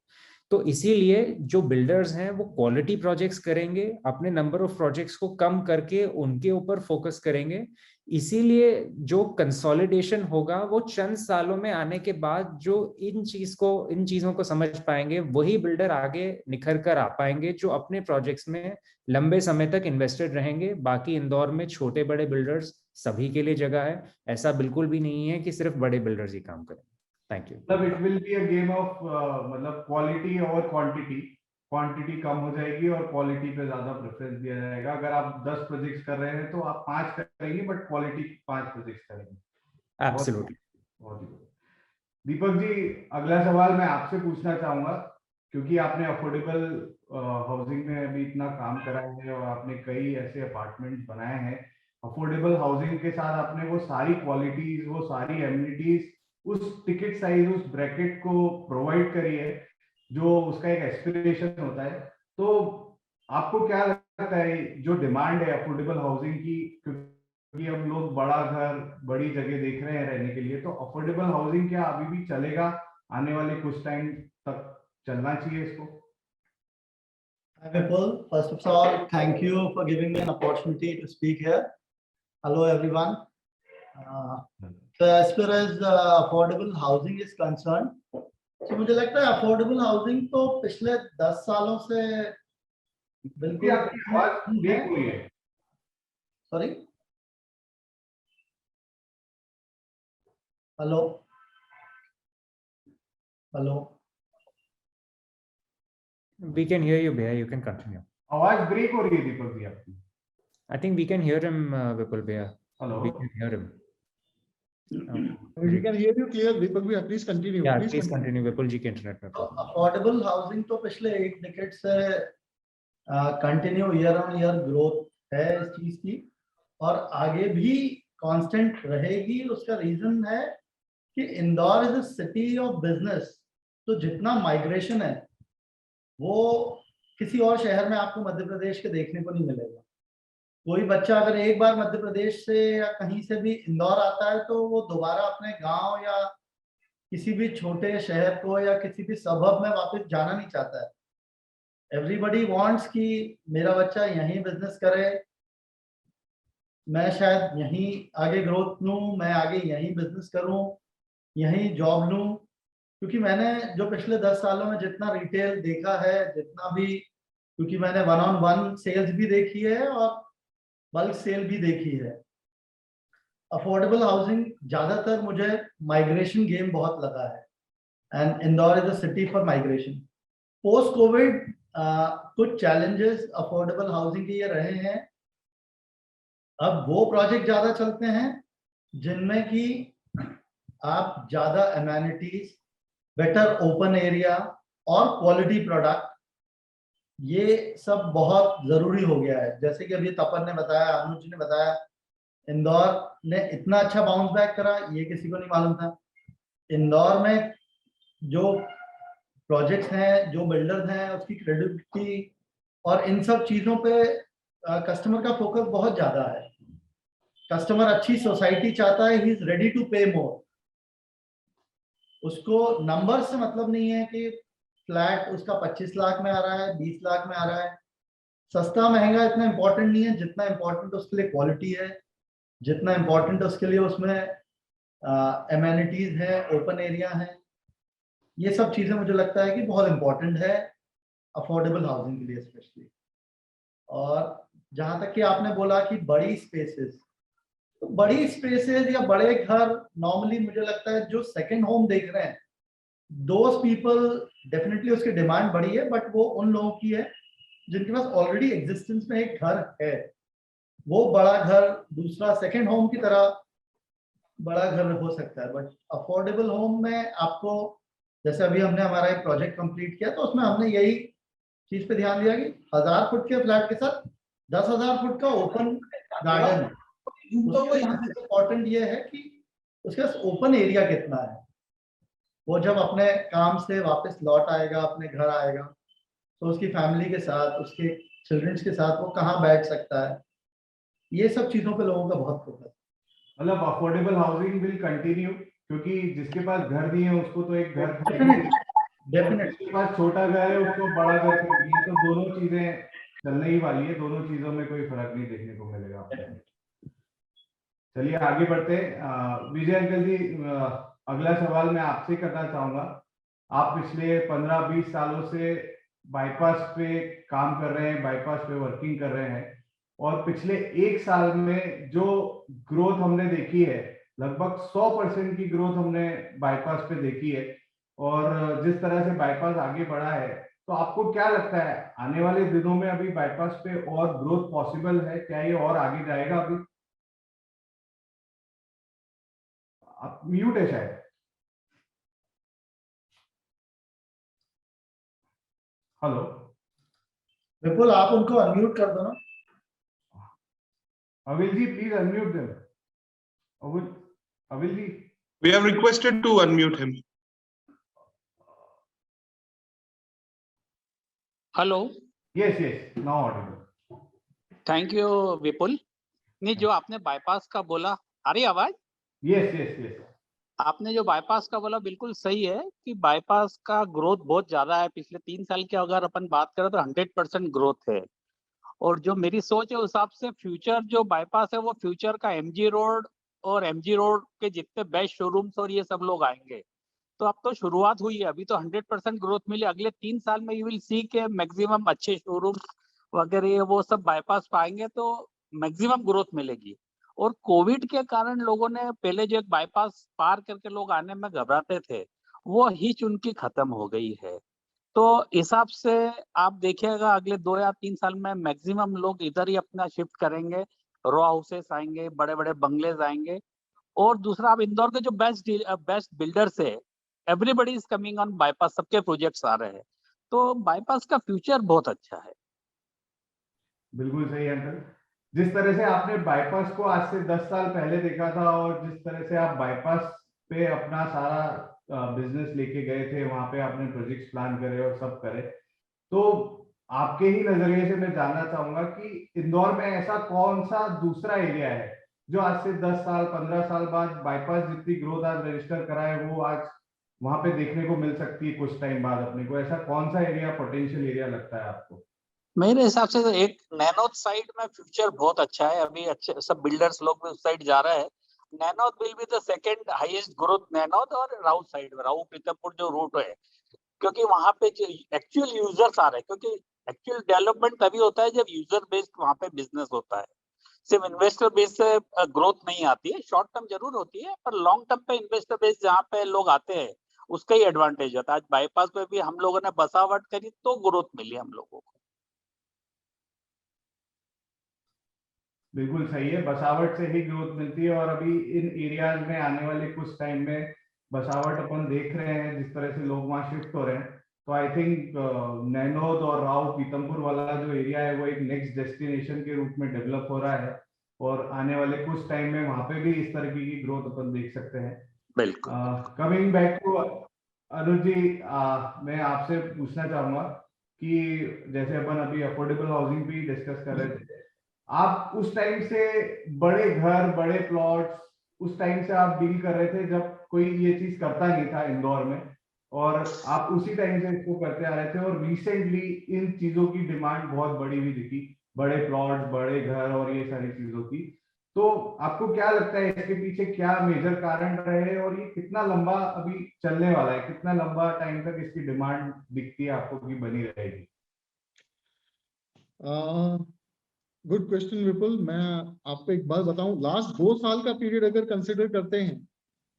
तो इसीलिए जो बिल्डर्स हैं वो क्वालिटी प्रोजेक्ट्स करेंगे, अपने नंबर ऑफ प्रोजेक्ट्स को कम करके उनके ऊपर फोकस करेंगे। इसीलिए जो कंसोलिडेशन होगा वो चंद सालों में आने के बाद जो इन चीजों को समझ पाएंगे वही बिल्डर आगे निखर कर आ पाएंगे जो अपने प्रोजेक्ट्स में लंबे समय तक इन्वेस्टेड रहेंगे। बाकी इंदौर में छोटे बड़े बिल्डर्स सभी के लिए जगह है, ऐसा बिल्कुल भी नहीं है कि सिर्फ बड़े बिल्डर्स ही काम करें। Thank you. मतलब it will be a game of मतलब क्वालिटी और क्वांटिटी कम हो जाएगी और क्वालिटी पे ज्यादा प्रेफरेंस दिया जाएगा। अगर आप 10 प्रोजेक्ट्स कर रहे हैं तो आप 5 करेंगे, बट क्वालिटी 5 प्रोजेक्ट्स करेंगे। एब्सोल्युटली। दीपक जी, अगला सवाल मैं आपसे पूछना चाहूंगा, क्योंकि आपने अफोर्डेबल हाउसिंग में अभी इतना काम करा है और आपने कई ऐसे अपार्टमेंट्स बनाए हैं। अफोर्डेबल हाउसिंग के साथ आपने वो सारी क्वालिटीज, वो सारी एमिनिटीज उस टिकट साइज, उस ब्रैकेट को प्रोवाइड करी है जो उसका एक एस्पिरेशन होता है। तो आपको क्या लगता है जो डिमांड है अफोर्डेबल हाउसिंग की, क्योंकि हम लोग बड़ा घर, बड़ी जगह देख रहे हैं रहने के लिए, तो अफोर्डेबल हाउसिंग क्या अभी भी चलेगा? आने वाले कुछ टाइम तक चलना चाहिए इसको? Hi Vipul, first of all, thank you for giving me an opportunity to speak here. Hello everyone. So as far as affordable housing is concerned, तो मुझे लगता है अफोर्डेबल हाउसिंग तो पिछले 10 सालों से बिल्कुल है। Sorry, hello hello, We can hear you, Bhaiya. You can continue. आवाज ब्रेक हो रही है दीपक जी आपकी। I think we can hear him, Vipul Bhaiya. Hello. We can hear him. We can hear you clear, Deepak bhaiya, please continue. Yeah, please continue. Vipul जी के internet में तो problem. Affordable housing तो पिछले 1 decade से continue year on year growth है इस चीज की, और आगे भी कांस्टेंट रहेगी। उसका रीजन है कि Indore is a city of business. तो जितना माइग्रेशन है वो किसी और शहर में आपको मध्य प्रदेश के देखने को नहीं मिलेगा। कोई बच्चा अगर एक बार मध्य प्रदेश से या कहीं से भी इंदौर आता है तो वो दोबारा अपने गांव या किसी भी छोटे शहर को या किसी भी सबब में वापस जाना नहीं चाहता है। एवरीबडी वांट्स कि मेरा बच्चा यहीं बिजनेस करे, मैं शायद यहीं आगे ग्रोथ लूं, मैं आगे यहीं बिजनेस करूं, यहीं जॉब लूं। क्योंकि मैंने जो पिछले 10 सालों में जितना रिटेल देखा है, जितना भी, क्योंकि मैंने 1-on-1 सेल्स भी देखी है और बल्क सेल भी देखी है। अफोर्डेबल हाउसिंग ज्यादातर मुझे माइग्रेशन गेम बहुत लगा है, and Indore is a city for migration. Post Covid कुछ चैलेंजेस अफोर्डेबल हाउसिंग के ये रहे हैं। अब वो प्रोजेक्ट ज्यादा चलते हैं जिनमें कि आप ज्यादा एमेनिटीज, बेटर ओपन एरिया और क्वालिटी प्रोडक्ट, ये सब बहुत जरूरी हो गया है। जैसे कि अभी तपन ने बताया, अनुज जी ने बताया, इंदौर ने इतना अच्छा बाउंस बैक करा, ये किसी को नहीं मालूम था। इंदौर में जो प्रोजेक्ट्स हैं, जो बिल्डर्स हैं, उसकी क्रेडिबिलिटी और इन सब चीजों पे कस्टमर का फोकस बहुत ज्यादा है। कस्टमर अच्छी सोसाइटी चाहता है, ही इज रेडी टू पे मोर। उसको नंबर से मतलब नहीं है कि फ्लैट उसका 25 लाख में आ रहा है, 20 लाख में आ रहा है। सस्ता महंगा इतना इंपॉर्टेंट नहीं है, जितना इंपॉर्टेंट उसके लिए क्वालिटी है, जितना इंपॉर्टेंट उसके लिए उसमें एमेनिटीज है, ओपन एरिया है। ये सब चीजें मुझे लगता है कि बहुत इंपॉर्टेंट है अफोर्डेबल हाउसिंग के लिए स्पेशली। और जहां तक कि आपने बोला कि बड़ी स्पेसेस, तो बड़ी स्पेसेस या बड़े घर नॉर्मली मुझे लगता है जो सेकंड होम देख रहे हैं, दोज पीपल डेफिनेटली उसकी डिमांड बड़ी है, बट वो उन लोगों की है जिनके पास ऑलरेडी एग्जिस्टेंस में एक घर है। वो बड़ा घर दूसरा सेकंड होम की तरह बड़ा घर हो सकता है। बट अफोर्डेबल होम में आपको, जैसे अभी हमने हमारा एक प्रोजेक्ट कंप्लीट किया तो उसमें हमने यही चीज पे ध्यान दिया कि 1000 फुट के फ्लैट के साथ 10,000 फुट का ओपन गार्डन है। उसके लिए इम्पोर्टेंट ये है कि उसके पास ओपन एरिया कितना है। वो जब अपने काम से वापस लौट आएगा, अपने घर आएगा, तो उसकी फैमिली के साथ, उसके चिल्ड्रंस के साथ वो कहाँ बैठ सकता है। ये सब चीजों पे लोगों का बहुत फोकस। मतलब अफोर्डेबल हाउसिंग विल कंटिन्यू, क्योंकि जिसके पास घर नहीं है उसको तो एक घर डेफिनेटली जिसके पास छोटा घर है उसको बड़ा घर चाहिए, तो दोनों चीजें चलने ही वाली है, दोनों चीजों में कोई फर्क नहीं देखने को मिलेगा आपको। चलिए आगे बढ़ते हैं। विजय अंकल जी, अगला सवाल मैं आपसे करना चाहूंगा। आप पिछले 15-20 सालों से बाईपास पे काम कर रहे हैं, बाईपास पे वर्किंग कर रहे हैं, और पिछले 1 साल में जो ग्रोथ हमने देखी है, लगभग 100% की ग्रोथ हमने बाईपास पे देखी है। और जिस तरह से बाईपास आगे बढ़ा है, तो आपको क्या लगता है आने वाले दिनों में अभी बाईपास पे और ग्रोथ पॉसिबल है? क्या ये और आगे जाएगा? अभी आप म्यूट है शायद। हेलो विपुल, आप उनको अनम्यूट कर दो ना। Avil ji, please unmute them. Avil ji, We have requested to unmute him. Hello, yes yes, now audible. Thank you Vipul. नहीं, जो आपने बाईपास का बोला, आ रही आवाज? यस यस यस, आपने जो बाईपास का बोला बिल्कुल सही है कि बाईपास का ग्रोथ बहुत ज्यादा है। पिछले 3 साल की अगर अपन बात करें तो 100% ग्रोथ है। और जो मेरी सोच है उस हिसाब से फ्यूचर जो बाईपास है वो फ्यूचर का एमजी रोड और एमजी रोड के जितने बेस्ट शोरूम्स और ये सब लोग आएंगे। तो अब तो शुरुआत हुई है, अभी तो 100% ग्रोथ मिली। अगले 3 साल में यू विल सी के मैक्सिमम अच्छे शोरूम वगैरह ये वो सब बाईपास पाएंगे तो मैक्सिमम ग्रोथ मिलेगी। और कोविड के कारण लोगों ने पहले जो एक बाईपास पार करके लोग आने में घबराते थे, वो हिच उनकी खत्म हो गई है। तो हिसाब से आप देखिएगा अगले 2 या 3 साल में मैक्सिमम लोग इधर ही अपना शिफ्ट करेंगे। रो हाउसेस आएंगे, बड़े बड़े बंगलेज आएंगे। और दूसरा, आप इंदौर के जो बेस्ट बिल्डर्स है, everybody is coming on bypass, सबके प्रोजेक्ट्स आ रहे हैं। तो बाईपास का फ्यूचर बहुत अच्छा है। बिल्कुल सही अंकल। जिस तरह से आपने बाईपास को आज से 10 साल पहले देखा था, और जिस तरह से आप बाईपास पे अपना सारा बिजनेस लेके गए थे, वहां पे आपने प्रोजेक्ट्स प्लान करे और सब करे, तो आपके ही नजरिए से मैं जानना चाहूंगा कि इंदौर में ऐसा कौन सा दूसरा एरिया है जो आज से 10 साल 15 साल बाद बाईपास जितनी ग्रोथ आज रजिस्टर करा है वो आज वहां पे देखने को मिल सकती है कुछ टाइम बाद अपने को? ऐसा कौन सा एरिया, पोटेंशियल एरिया लगता है आपको? मेरे हिसाब से तो एक नैनोद साइड में फ्यूचर बहुत अच्छा है। अभी अच्छे सब बिल्डर्स लोग भी उस साइड जा रहे हैं। Nainod will be the second highest growth, Nainod और राऊ साइड में, राऊ पीतमपुर जो रूट है, क्योंकि वहां पे जो एक्चुअल यूजर्स आ रहे हैं। क्योंकि एक्चुअल डेवलपमेंट तभी होता है जब यूजर बेस्ड वहां पे बिजनेस होता है। सिर्फ इन्वेस्टर बेस से ग्रोथ नहीं आती है, शॉर्ट टर्म जरूर होती है, पर लॉन्ग टर्म पे इन्वेस्टर बेस जहाँ पे लोग आते हैं उसका ही एडवांटेज होता है। आज बाईपास पे भी हम लोगों ने बसावट करी तो ग्रोथ मिली हम लोगों को। बिल्कुल सही है, बसावट से ही ग्रोथ मिलती है। और अभी इन एरियाज में आने वाले कुछ टाइम में बसावट अपन देख रहे हैं, जिस तरह से लोग वहां शिफ्ट हो रहे हैं, तो आई थिंक नैनोद और राव पीतमपुर वाला जो एरिया है वो एक नेक्स्ट डेस्टिनेशन के रूप में डेवलप हो रहा है, और आने वाले कुछ टाइम में वहां पे भी इस तरह की ग्रोथ अपन देख सकते हैं। बिल्कुल। कमिंग बैक टू अनुज जी, मैं आपसे पूछना चाहूंगा कि जैसे अपन अभी अफोर्डेबल हाउसिंग भी डिस्कस कर रहे थे, आप उस टाइम से बड़े घर, बड़े प्लॉट्स, उस टाइम से आप डील कर रहे थे जब कोई ये चीज करता नहीं था इंदौर में, और आप उसी टाइम से इसको करते आ रहे थे, और रिसेंटली इन चीजों की डिमांड बहुत बड़ी हुई दिखी, बड़े प्लॉट्स, बड़े घर और ये सारी चीजों की। तो आपको क्या लगता है इसके पीछे क्या मेजर कारण रहे, और ये कितना लंबा अभी चलने वाला है? कितना लंबा टाइम तक इसकी डिमांड दिखती है आपको कि बनी रहेगी? गुड क्वेश्चन विपुल। मैं आपको एक बात बताऊं, लास्ट 2 साल का पीरियड अगर कंसिडर करते हैं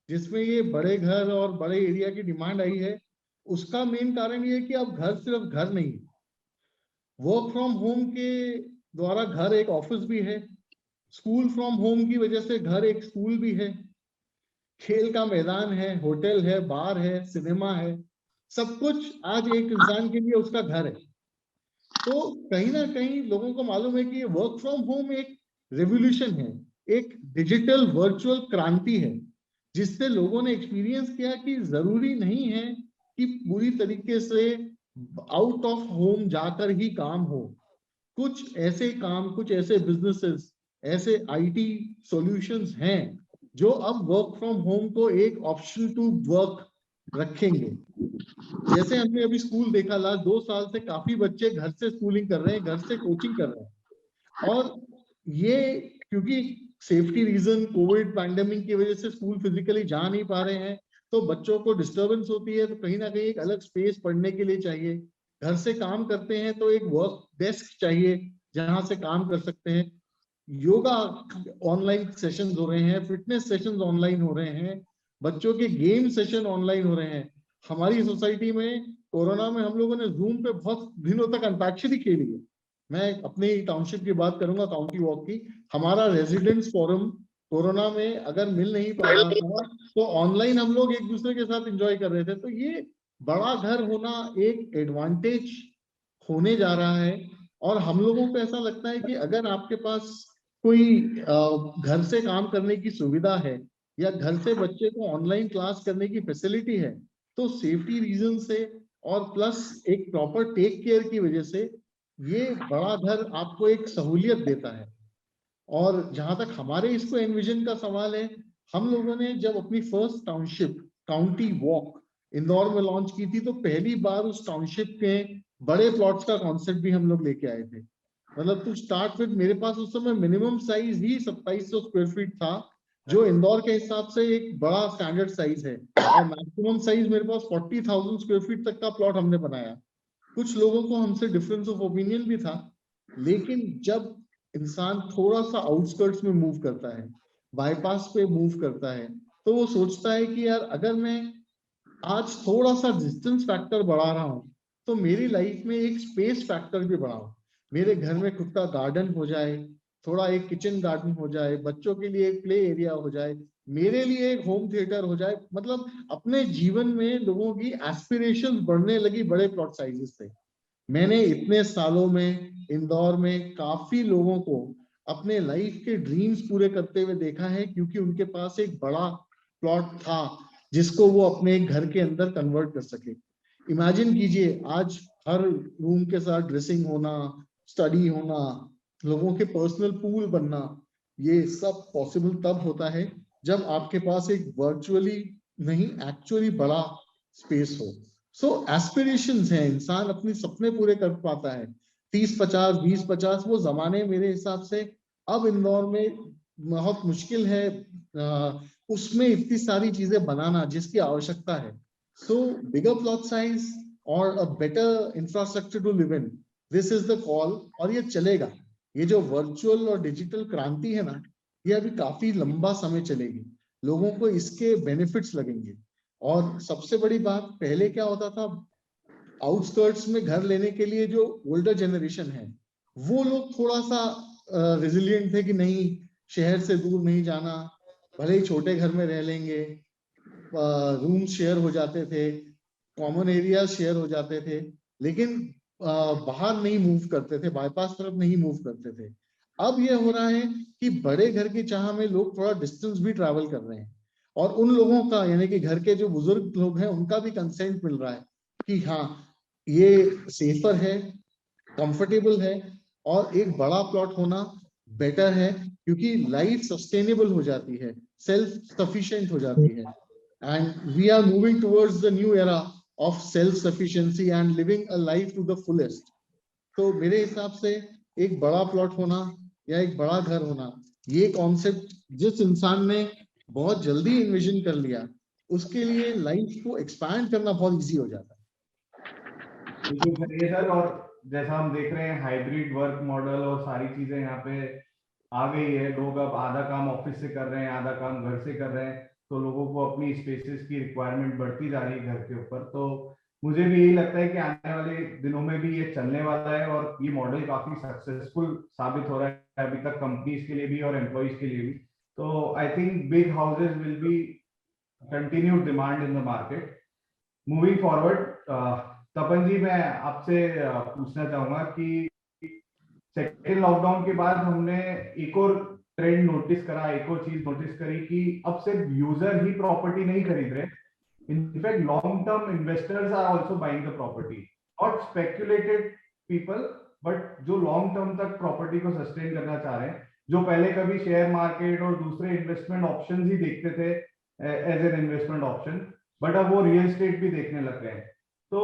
जिसमें ये बड़े घर और बड़े एरिया की डिमांड आई है, उसका मेन कारण ये है कि अब घर सिर्फ घर नहीं, वर्क फ्रॉम होम के द्वारा घर एक ऑफिस भी है, स्कूल फ्रॉम होम की वजह से घर एक स्कूल भी है, खेल का मैदान है, होटल है, बार है, सिनेमा है, सब कुछ आज एक इंसान के लिए उसका घर है। तो कहीं ना कहीं लोगों को मालूम है कि ये वर्क फ्रॉम होम एक रेवोल्यूशन है, एक डिजिटल वर्चुअल क्रांति है, जिससे लोगों ने एक्सपीरियंस किया कि जरूरी नहीं है कि पूरी तरीके से आउट ऑफ होम जाकर ही काम हो। कुछ ऐसे काम, कुछ ऐसे बिजनेसेस, ऐसे आईटी सॉल्यूशंस हैं जो अब वर्क फ्रॉम होम को एक ऑप्शन टू वर्क रखेंगे। जैसे हमने अभी स्कूल देखा, लास्ट 2 साल से काफी बच्चे घर से स्कूलिंग कर रहे हैं, घर से कोचिंग कर रहे हैं। और ये क्योंकि सेफ्टी रीजन, कोविड पैंडेमिक की वजह से स्कूल फिजिकली जा नहीं पा रहे हैं, तो बच्चों को डिस्टर्बेंस होती है, तो कहीं ना कहीं एक अलग स्पेस पढ़ने के लिए चाहिए। घर से काम करते हैं तो एक वर्क डेस्क चाहिए जहां से काम कर सकते हैं। योगा ऑनलाइन सेशंस हो रहे हैं, फिटनेस सेशंस ऑनलाइन हो रहे हैं, बच्चों के गेम सेशन ऑनलाइन हो रहे हैं। हमारी सोसाइटी में कोरोना में हम लोगों ने जूम पे बहुत दिनों तक अंताक्षरी खेली है। मैं अपनी टाउनशिप की बात करूंगा, काउंटी वॉक की। हमारा रेजिडेंट्स फोरम कोरोना में अगर मिल नहीं पा रहा था तो ऑनलाइन हम लोग एक दूसरे के साथ एंजॉय कर रहे थे। तो ये बड़ा घर होना एक एडवांटेज होने जा रहा है। और हम लोगों को ऐसा लगता है कि अगर आपके पास कोई घर से काम करने की सुविधा है या घर से बच्चे को ऑनलाइन क्लास करने की फैसिलिटी है, तो सेफ्टी रीजन से और प्लस एक प्रॉपर टेक केयर की वजह से ये बड़ा घर आपको एक सहूलियत देता है। और जहां तक हमारे इसको एनविजन का सवाल है, हम लोगों ने जब अपनी first township county walk Indore में लॉन्च की थी, तो पहली बार उस टाउनशिप के बड़े प्लॉट्स का कॉन्सेप्ट भी हम लोग लेके आए थे। मतलब टू स्टार्ट विद, मेरे पास उस समय मिनिमम साइज ही 2700 स्क्वायर फीट था, जो इंदौर के हिसाब से एक बड़ा स्टैंडर्ड साइज है। और मैक्सिमम साइज मेरे पास 40,000 स्क्वायर फीट तक का प्लॉट हमने बनाया। कुछ लोगों को हमसे डिफरेंस ऑफ ओपिनियन भी था, लेकिन जब इंसान थोड़ा सा आउटस्कर्ट्स में मूव करता है, बाईपास पे मूव करता है, तो वो सोचता है कि यार अगर मैं आज थोड़ा सा डिस्टेंस फैक्टर बढ़ा रहा हूं, तो मेरी लाइफ में एक स्पेस फैक्टर भी बढ़ाऊं। मेरे घर में खुद का गार्डन हो जाए, थोड़ा एक किचन गार्डन हो जाए, बच्चों के लिए एक प्ले एरिया हो जाए, मेरे लिए एक होम थिएटर हो जाए। मतलब अपने जीवन में लोगों की एस्पिरेशंस बढ़ने लगी बड़े प्लॉट साइजेस से। मैंने इतने सालों में इंदौर में काफी लोगों को अपने लाइफ के ड्रीम्स पूरे करते हुए देखा है, क्योंकि उनके पास एक बड़ा प्लॉट था जिसको वो अपने एक घर के अंदर कन्वर्ट कर सके। इमेजिन कीजिए, आज हर रूम के साथ ड्रेसिंग होना, स्टडी होना, लोगों के पर्सनल पूल बनना, ये सब पॉसिबल तब होता है जब आपके पास एक वर्चुअली नहीं एक्चुअली बड़ा स्पेस हो। सो एस्पिरेशंस हैं, इंसान अपने सपने पूरे कर पाता है। 30-50, 20-50 वो जमाने मेरे हिसाब से अब इंदौर में बहुत मुश्किल है उसमें इतनी सारी चीजें बनाना जिसकी आवश्यकता है। सो बिगर प्लॉट साइज और a better infrastructure to live in, this is the call. और ये चलेगा, ये जो वर्चुअल और डिजिटल क्रांति है ना, ये अभी काफी लंबा समय चलेगी, लोगों को इसके बेनिफिट्स लगेंगे। और सबसे बड़ी बात, पहले क्या होता था, आउटस्कर्ट्स में घर लेने के लिए जो ओल्डर जनरेशन है वो लोग थोड़ा सा रेजिलिएंट थे कि नहीं, शहर से दूर नहीं जाना, भले ही छोटे घर में रह लेंगे, रूम शेयर हो जाते थे, कॉमन एरिया शेयर हो जाते थे, लेकिन बाहर नहीं मूव करते थे, बाईपास तरफ नहीं मूव करते थे। अब ये हो रहा है कि बड़े घर की चाह में लोग थोड़ा डिस्टेंस भी ट्रैवल कर रहे हैं, और उन लोगों का यानी कि घर के जो बुजुर्ग लोग हैं उनका भी कंसेंट मिल रहा है कि हाँ ये सेफर है, कंफर्टेबल है, और एक बड़ा प्लॉट होना बेटर है, क्योंकि लाइफ सस्टेनेबल हो जाती है, सेल्फ सफिशिएंट हो जाती है। And we are moving towards the new era of self sufficiency and living a life to the fullest. तो मेरे हिसाब से एक बड़ा प्लॉट होना या एक बड़ा घर होना, ये कॉन्सेप्ट जिस इंसान ने बहुत जल्दी इन्विजन कर लिया, उसके लिए लाइफ को एक्सपैंड करना बहुत इजी हो जाता है। बिल्कुल सही है सर। और जैसा हम देख रहे हैं हाइब्रिड वर्क मॉडल और सारी चीजें यहाँ पे आ गई है, लोग अब आधा काम ऑफिस से कर रहे हैं, आधा काम घर से कर रहे हैं, तो लोगों को अपनी स्पेसेस की रिक्वायरमेंट बढ़ती जा रही है घर के ऊपर। तो मुझे भी यही लगता है कि आने वाले दिनों में भी ये चलने वाला है और ये मॉडल काफी सक्सेसफुल साबित हो रहा है अभी तक, कंपनीज के लिए भी और एम्प्लॉइज के लिए भी। तो I think big houses will be continued demand in the market. Moving forward, तपन जी, मैं आपसे पूछना चाहूंगा कि सेकेंड लॉकडाउन के बाद हमने एक और ट्रेंड नोटिस करा, एक और चीज नोटिस करी कि अब सिर्फ यूजर ही प्रॉपर्टी नहीं खरीद रहे, in fact long term investors are also buying the property, not speculated people, but जो लॉन्ग टर्म तक प्रॉपर्टी को सस्टेन करना चाह रहे हैं, जो पहले कभी शेयर मार्केट और दूसरे इन्वेस्टमेंट ऑप्शन ही देखते थे as an investment option, but अब वो रियल एस्टेट भी देखने लग गए हैं। तो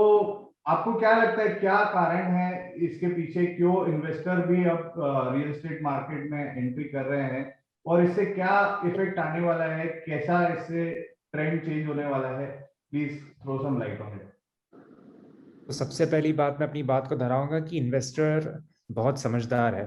आपको क्या लगता है, क्या कारण है इसके पीछे, क्यों इन्वेस्टर भी अब रियल एस्टेट मार्केट में एंट्री कर रहे हैं, और इससे क्या इफेक्ट आने वाला है, कैसा इससे ट्रेंड चेंज होने वाला है? Please throw some light on it. तो सबसे पहली बात मैं अपनी बात को दोहराऊंगा कि इन्वेस्टर बहुत समझदार है।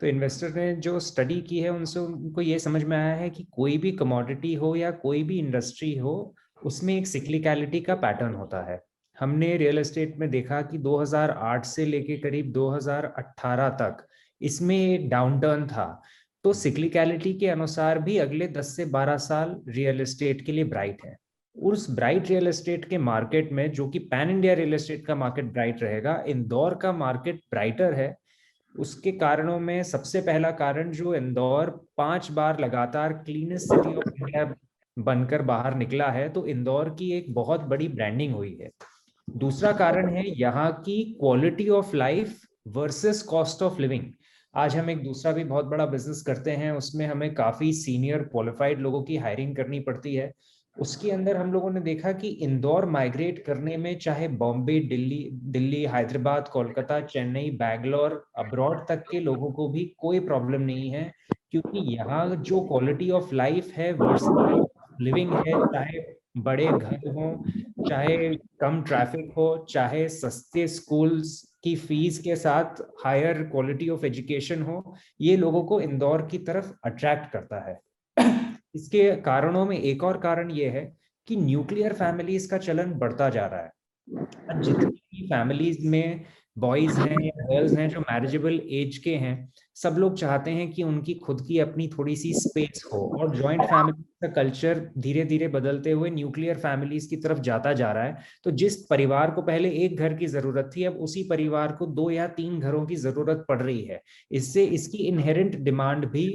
तो इन्वेस्टर ने जो स्टडी की है उनसे उनको ये समझ में आया है कि कोई भी कमोडिटी हो या कोई भी इंडस्ट्री हो, उसमें एक सिक्लिकलिटी का पैटर्न होता है। हमने रियल एस्टेट में देखा कि 2008 से लेके करीब 2018 तक इसमें एक डाउनटर्न था। तो सिक्लिकलिटी के अनुसार भी अगले 10 से 12 साल रियल एस्टेट के लिए ब्राइट है। उस ब्राइट रियल एस्टेट के मार्केट में, जो कि पैन इंडिया रियल एस्टेट का मार्केट ब्राइट रहेगा, इंदौर का मार्केट ब्राइटर है। उसके कारणों में सबसे पहला कारण, जो इंदौर 5 बार लगातार क्लीनेस्ट सिटी ऑफ इंडिया बनकर बाहर निकला है, तो इंदौर की एक बहुत बड़ी ब्रांडिंग हुई है। दूसरा कारण है यहाँ की quality of life versus cost of living. आज हम एक दूसरा भी बहुत बड़ा बिजनेस करते हैं, उसमें हमें काफी सीनियर क्वालिफाइड लोगों की हायरिंग करनी पड़ती है। उसके अंदर हम लोगों ने देखा कि इंदौर माइग्रेट करने में, चाहे बॉम्बे, दिल्ली, हैदराबाद, कोलकाता, चेन्नई, बैंगलोर, अब्रॉड तक के लोगों को भी कोई प्रॉब्लम नहीं है, क्योंकि यहाँ जो क्वालिटी ऑफ लाइफ है, वर्सेस लिविंग है, चाहे बड़े घर हो, चाहे कम ट्रैफिक हो, चाहे सस्ते स्कूल्स की फीस के साथ हायर क्वालिटी ऑफ एजुकेशन हो, ये लोगों को इंदौर की तरफ अट्रैक्ट करता है। इसके कारणों में एक और कारण ये है कि न्यूक्लियर फैमिलीज का चलन बढ़ता जा रहा है। जितनी भी फैमिलीज में बॉयज हैं या गर्ल्स हैं जो मैरिजेबल एज के हैं, सब लोग चाहते हैं कि उनकी खुद की अपनी थोड़ी सी स्पेस हो, और जॉइंट फैमिली का कल्चर धीरे धीरे बदलते हुए न्यूक्लियर फैमिलीज की तरफ जाता जा रहा है। तो जिस परिवार को पहले एक घर की जरूरत थी, अब उसी परिवार को 2 या 3 घरों की जरूरत पड़ रही है। इससे इसकी इनहेरेंट डिमांड भी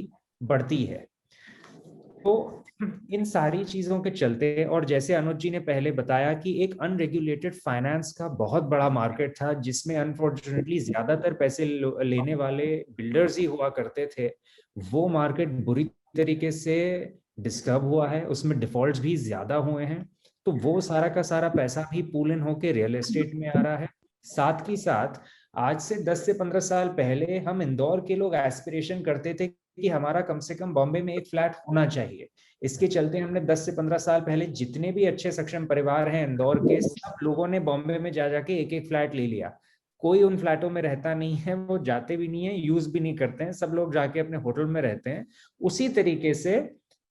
बढ़ती है। तो इन सारी चीजों के चलते, और जैसे अनुज जी ने पहले बताया कि एक अनरेगुलेटेड फाइनेंस का बहुत बड़ा मार्केट था, जिसमें अनफॉर्चुनेटली ज्यादातर पैसे लेने वाले बिल्डर्स ही हुआ करते थे, वो मार्केट बुरी तरीके से डिस्टर्ब हुआ है, उसमें डिफॉल्ट्स भी ज्यादा हुए हैं। तो वो सारा का सारा पैसा भी पूल इन होके रियल एस्टेट में आ रहा है। साथ ही साथ आज से 10 से 15 साल पहले हम इंदौर के लोग एस्पिरेशन करते थे कि हमारा कम से कम बॉम्बे में एक फ्लैट होना चाहिए। इसके चलते हमने 10 से 15 साल पहले जितने भी अच्छे सक्षम परिवार हैं इंदौर के, सब लोगों ने बॉम्बे में जा जाके एक एक फ्लैट ले लिया। कोई उन फ्लैटों में रहता नहीं है, वो जाते भी नहीं है, यूज भी नहीं करते हैं, सब लोग जाके अपने होटल में रहते हैं। उसी तरीके से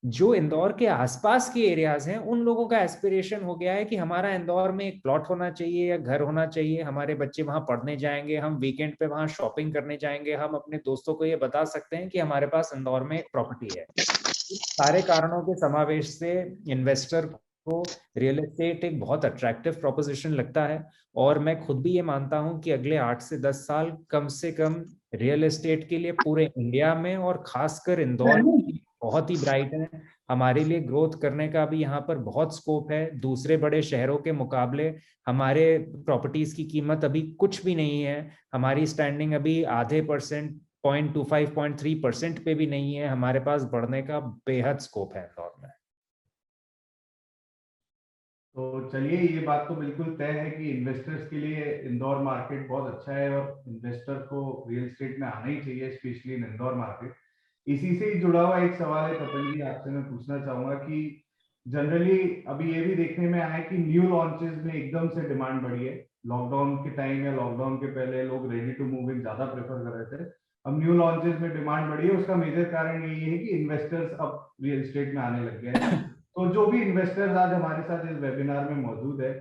जो इंदौर के आसपास के एरियाज हैं, उन लोगों का एस्पिरेशन हो गया है कि हमारा इंदौर में एक प्लॉट होना चाहिए या घर होना चाहिए, हमारे बच्चे वहां पढ़ने जाएंगे, हम वीकेंड पे वहां शॉपिंग करने जाएंगे, हम अपने दोस्तों को ये बता सकते हैं कि हमारे पास इंदौर में एक प्रॉपर्टी है। इस सारे कारणों के समावेश से इन्वेस्टर को रियल एस्टेट एक बहुत अट्रैक्टिव प्रोपोजिशन लगता है। और मैं खुद भी ये मानता हूं कि अगले 8 से 10 साल कम से कम रियल एस्टेट के लिए पूरे इंडिया में और खासकर इंदौर में बहुत ही ब्राइट है। हमारे लिए ग्रोथ करने का भी यहाँ पर बहुत स्कोप है। दूसरे बड़े शहरों के मुकाबले हमारे प्रॉपर्टीज की कीमत अभी कुछ भी नहीं है, हमारी स्टैंडिंग अभी आधे %, 0.25, 0.3% पे भी नहीं है। हमारे पास बढ़ने का बेहद स्कोप है इंदौर में। तो चलिए, ये बात तो बिल्कुल तय है कि इन्वेस्टर्स के लिए इंदौर मार्केट बहुत अच्छा है और इन्वेस्टर को रियल एस्टेट में आना ही चाहिए, स्पेशली इन इंदौर मार्केट। इसी से ही जुड़ा हुआ एक सवाल है तपन जी, आपसे मैं पूछना चाहूंगा कि जनरली अभी ये भी देखने में आया है कि न्यू लॉन्चेस में एकदम से डिमांड बढ़ी है। लॉकडाउन के टाइम या लॉकडाउन के पहले लोग रेडी टू मूव इन ज्यादा प्रेफर कर रहे थे, अब न्यू लॉन्चेस में डिमांड बढ़ी है। उसका मेजर कारण यही है कि इन्वेस्टर्स अब रियल एस्टेट में आने लग गए हैं। तो जो भी इन्वेस्टर्स आज हमारे साथ इस वेबिनार में मौजूद है,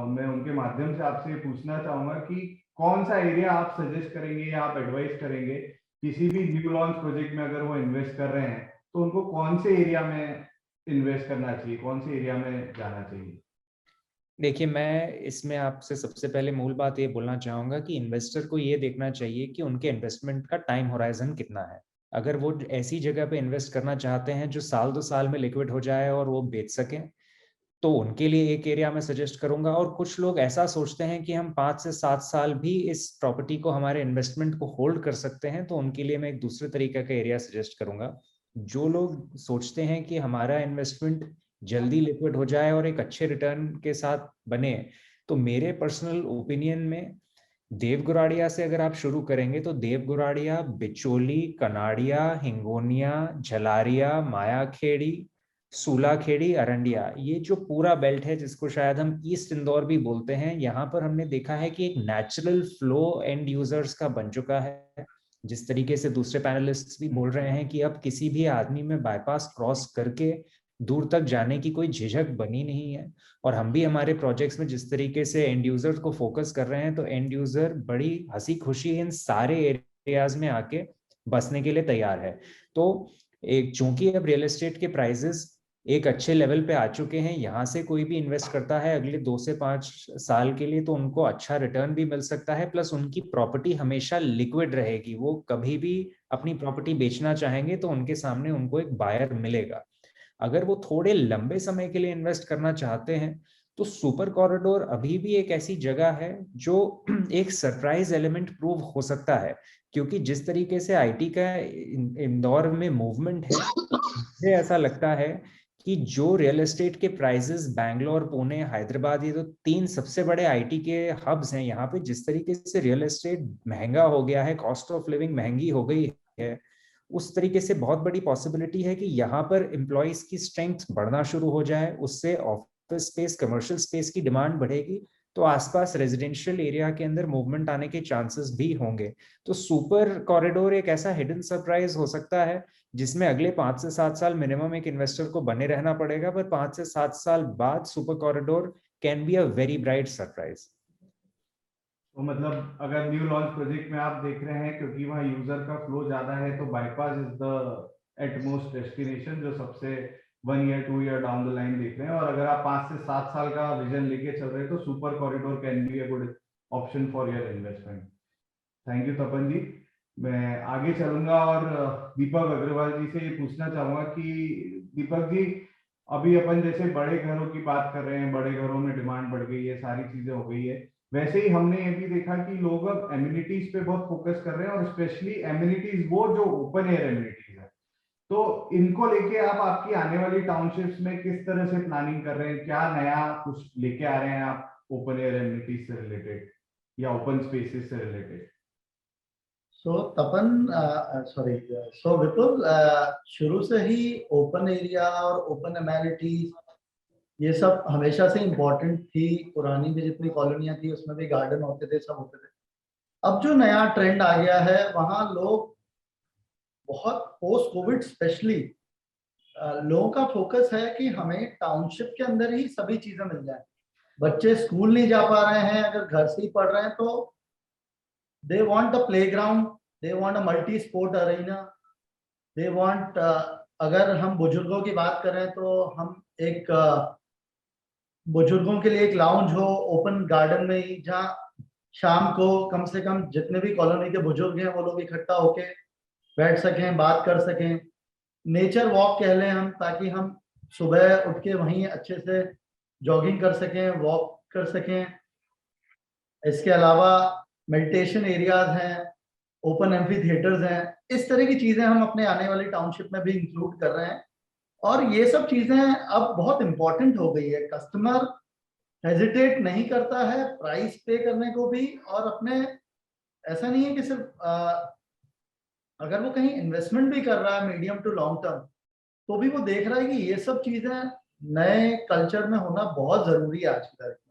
मैं उनके माध्यम से आपसे पूछना चाहूंगा कि कौन सा एरिया आप सजेस्ट करेंगे या आप एडवाइस करेंगे किसी भी न्यू लॉन्च प्रोजेक्ट में, अगर वो इन्वेस्ट कर रहे हैं तो उनको कौन से एरिया में इन्वेस्ट करना चाहिए, कौन से एरिया में जाना चाहिए? देखिए, मैं इसमें आपसे सबसे पहले मूल बात ये बोलना चाहूँगा कि इन्वेस्टर को ये देखना चाहिए कि उनके इन्वेस्टमेंट का टाइम होराइज़न कितना है। अगर वो ऐसी जगह पे इन्वेस्ट करना चाहते हैं जो साल 2 साल में लिक्विड हो जाए और वो बेच सकें, तो उनके लिए एक एरिया मैं सजेस्ट करूँगा। और कुछ लोग ऐसा सोचते हैं कि हम 5 से 7 साल भी इस प्रॉपर्टी को, हमारे इन्वेस्टमेंट को होल्ड कर सकते हैं, तो उनके लिए मैं एक दूसरे तरीके का एरिया सजेस्ट करूँगा। जो लोग सोचते हैं कि हमारा इन्वेस्टमेंट जल्दी लिक्विड हो जाए और एक अच्छे रिटर्न के साथ बने, तो मेरे पर्सनल ओपिनियन में देवगुराड़िया से अगर आप शुरू करेंगे तो देवगुराड़िया, बिचोली, कनाड़िया, हिंगोनिया, झलारिया, मायाखेड़ी, सूलाखेड़ी, अरंडिया, ये जो पूरा बेल्ट है जिसको शायद हम ईस्ट इंदौर भी बोलते हैं, यहाँ पर हमने देखा है कि एक नेचुरल फ्लो एंड यूजर्स का बन चुका है। जिस तरीके से दूसरे पैनलिस्ट्स भी बोल रहे हैं कि अब किसी भी आदमी में बाईपास क्रॉस करके दूर तक जाने की कोई झिझक बनी नहीं है। और हम भी हमारे प्रोजेक्ट्स में जिस तरीके से एंड यूजर को फोकस कर रहे हैं, तो एंड यूजर बड़ी हंसी खुशी इन सारे एरियाज में आके बसने के लिए तैयार है। तो एक, चूंकि अब रियल एस्टेट के प्राइसेस एक अच्छे लेवल पे आ चुके हैं, यहाँ से कोई भी इन्वेस्ट करता है अगले 2 से 5 साल के लिए, तो उनको अच्छा रिटर्न भी मिल सकता है, प्लस उनकी प्रॉपर्टी हमेशा लिक्विड रहेगी। वो कभी भी अपनी प्रॉपर्टी बेचना चाहेंगे तो उनके सामने उनको एक बायर मिलेगा। अगर वो थोड़े लंबे समय के लिए इन्वेस्ट करना चाहते हैं, तो सुपर कॉरिडोर अभी भी एक ऐसी जगह है जो एक सरप्राइज एलिमेंट प्रूव हो सकता है, क्योंकि जिस तरीके से आईटी का इंदौर में मूवमेंट है, मुझे ऐसा लगता है कि जो रियल एस्टेट के प्राइसेस बैंगलोर, पुणे, हैदराबाद, ये तो 3 सबसे बड़े आईटी के हब्स हैं, यहाँ पे जिस तरीके से रियल एस्टेट महंगा हो गया है, कॉस्ट ऑफ लिविंग महंगी हो गई है, उस तरीके से बहुत बड़ी पॉसिबिलिटी है कि यहाँ पर एम्प्लॉयज की स्ट्रेंथ बढ़ना शुरू हो जाए, उससे ऑफिस स्पेस, कमर्शियल स्पेस की डिमांड बढ़ेगी, तो आसपास रेजिडेंशियल एरिया के अंदर मूवमेंट आने के चांसेस भी होंगे। तो सुपर कॉरिडोर एक ऐसा हिडन सरप्राइज हो सकता है जिसमें अगले 5 से 7 साल मिनिमम एक इन्वेस्टर को बने रहना पड़ेगा, पर 5 से 7 साल बाद super corridor can be a very bright surprise. तो मतलब अगर न्यू लॉन्च प्रोजेक्ट में आप देख रहे हैं, क्योंकि वहाँ यूजर का फ्लो ज्यादा है, तो bypass is the utmost destination जो सबसे 1 year 2 year down the line देख रहे हैं। और अगर आप 5 से 7 साल का विजन लेके चल रहे हैं, तो super corridor can be a good option for your investment. Thank you Tapan ji. मैं आगे चलूंगा और दीपक अग्रवाल जी से ये पूछना चाहूंगा कि दीपक जी, अभी अपन जैसे बड़े घरों की बात कर रहे हैं, बड़े घरों में डिमांड बढ़ गई है, सारी चीजें हो गई है, वैसे ही हमने ये भी देखा कि लोग अब एम्यूनिटीज पे बहुत फोकस कर रहे हैं, और स्पेशली एम्यूनिटीज वो जो ओपन एयर एम्यूनिटीज है। तो इनको लेके आप आपकी आने वाली टाउनशिप्स में किस तरह से प्लानिंग कर रहे हैं? क्या नया कुछ लेके आ रहे हैं आप ओपन एयर एम्यूनिटीज से रिलेटेड या ओपन स्पेसेस से रिलेटेड? सो तपन, सॉरी, सो विपुल, शुरू से ही ओपन एरिया और ओपन एमेनिटीज ये सब हमेशा से इम्पोर्टेंट थी। पुरानी भी जितनी कॉलोनियां थी उसमें भी गार्डन होते थे, सब होते थे। अब जो नया ट्रेंड आ गया है, वहाँ लोग बहुत पोस्ट कोविड स्पेशली लोगों का फोकस है कि हमें टाउनशिप के अंदर ही सभी चीजें मिल जाए। बच्चे स्कूल नहीं जा पा रहे हैं, अगर घर से ही पढ़ रहे हैं, तो they want a playground, they want a multi sport arena, they want अगर हम बुजुर्गों की बात करें तो हम एक बुजुर्गों के लिए एक लाउंज हो ओपन गार्डन में ही, जहाँ शाम को कम से कम जितने भी कॉलोनी के बुजुर्ग हैं वो लोग इकट्ठा होके बैठ सकें, बात कर सकें, नेचर वॉक कह लें हम, ताकि हम सुबह उठ के वहीं अच्छे से जॉगिंग कर सकें, वॉक कर सकें। इसके अलावा मेडिटेशन एरियाज हैं, ओपन एम्फी थिएटर्स हैं, इस तरह की चीजें हम अपने आने वाली टाउनशिप में भी इंक्लूड कर रहे हैं। और ये सब चीजें अब बहुत इंपॉर्टेंट हो गई है। कस्टमर हेजिटेट नहीं करता है प्राइस पे करने को भी, और अपने ऐसा नहीं है कि सिर्फ अगर वो कहीं इन्वेस्टमेंट भी कर रहा है मीडियम टू लॉन्ग टर्म, तो भी वो देख रहा है कि ये सब चीजें नए कल्चर में होना बहुत जरूरी है आज की तारीख में।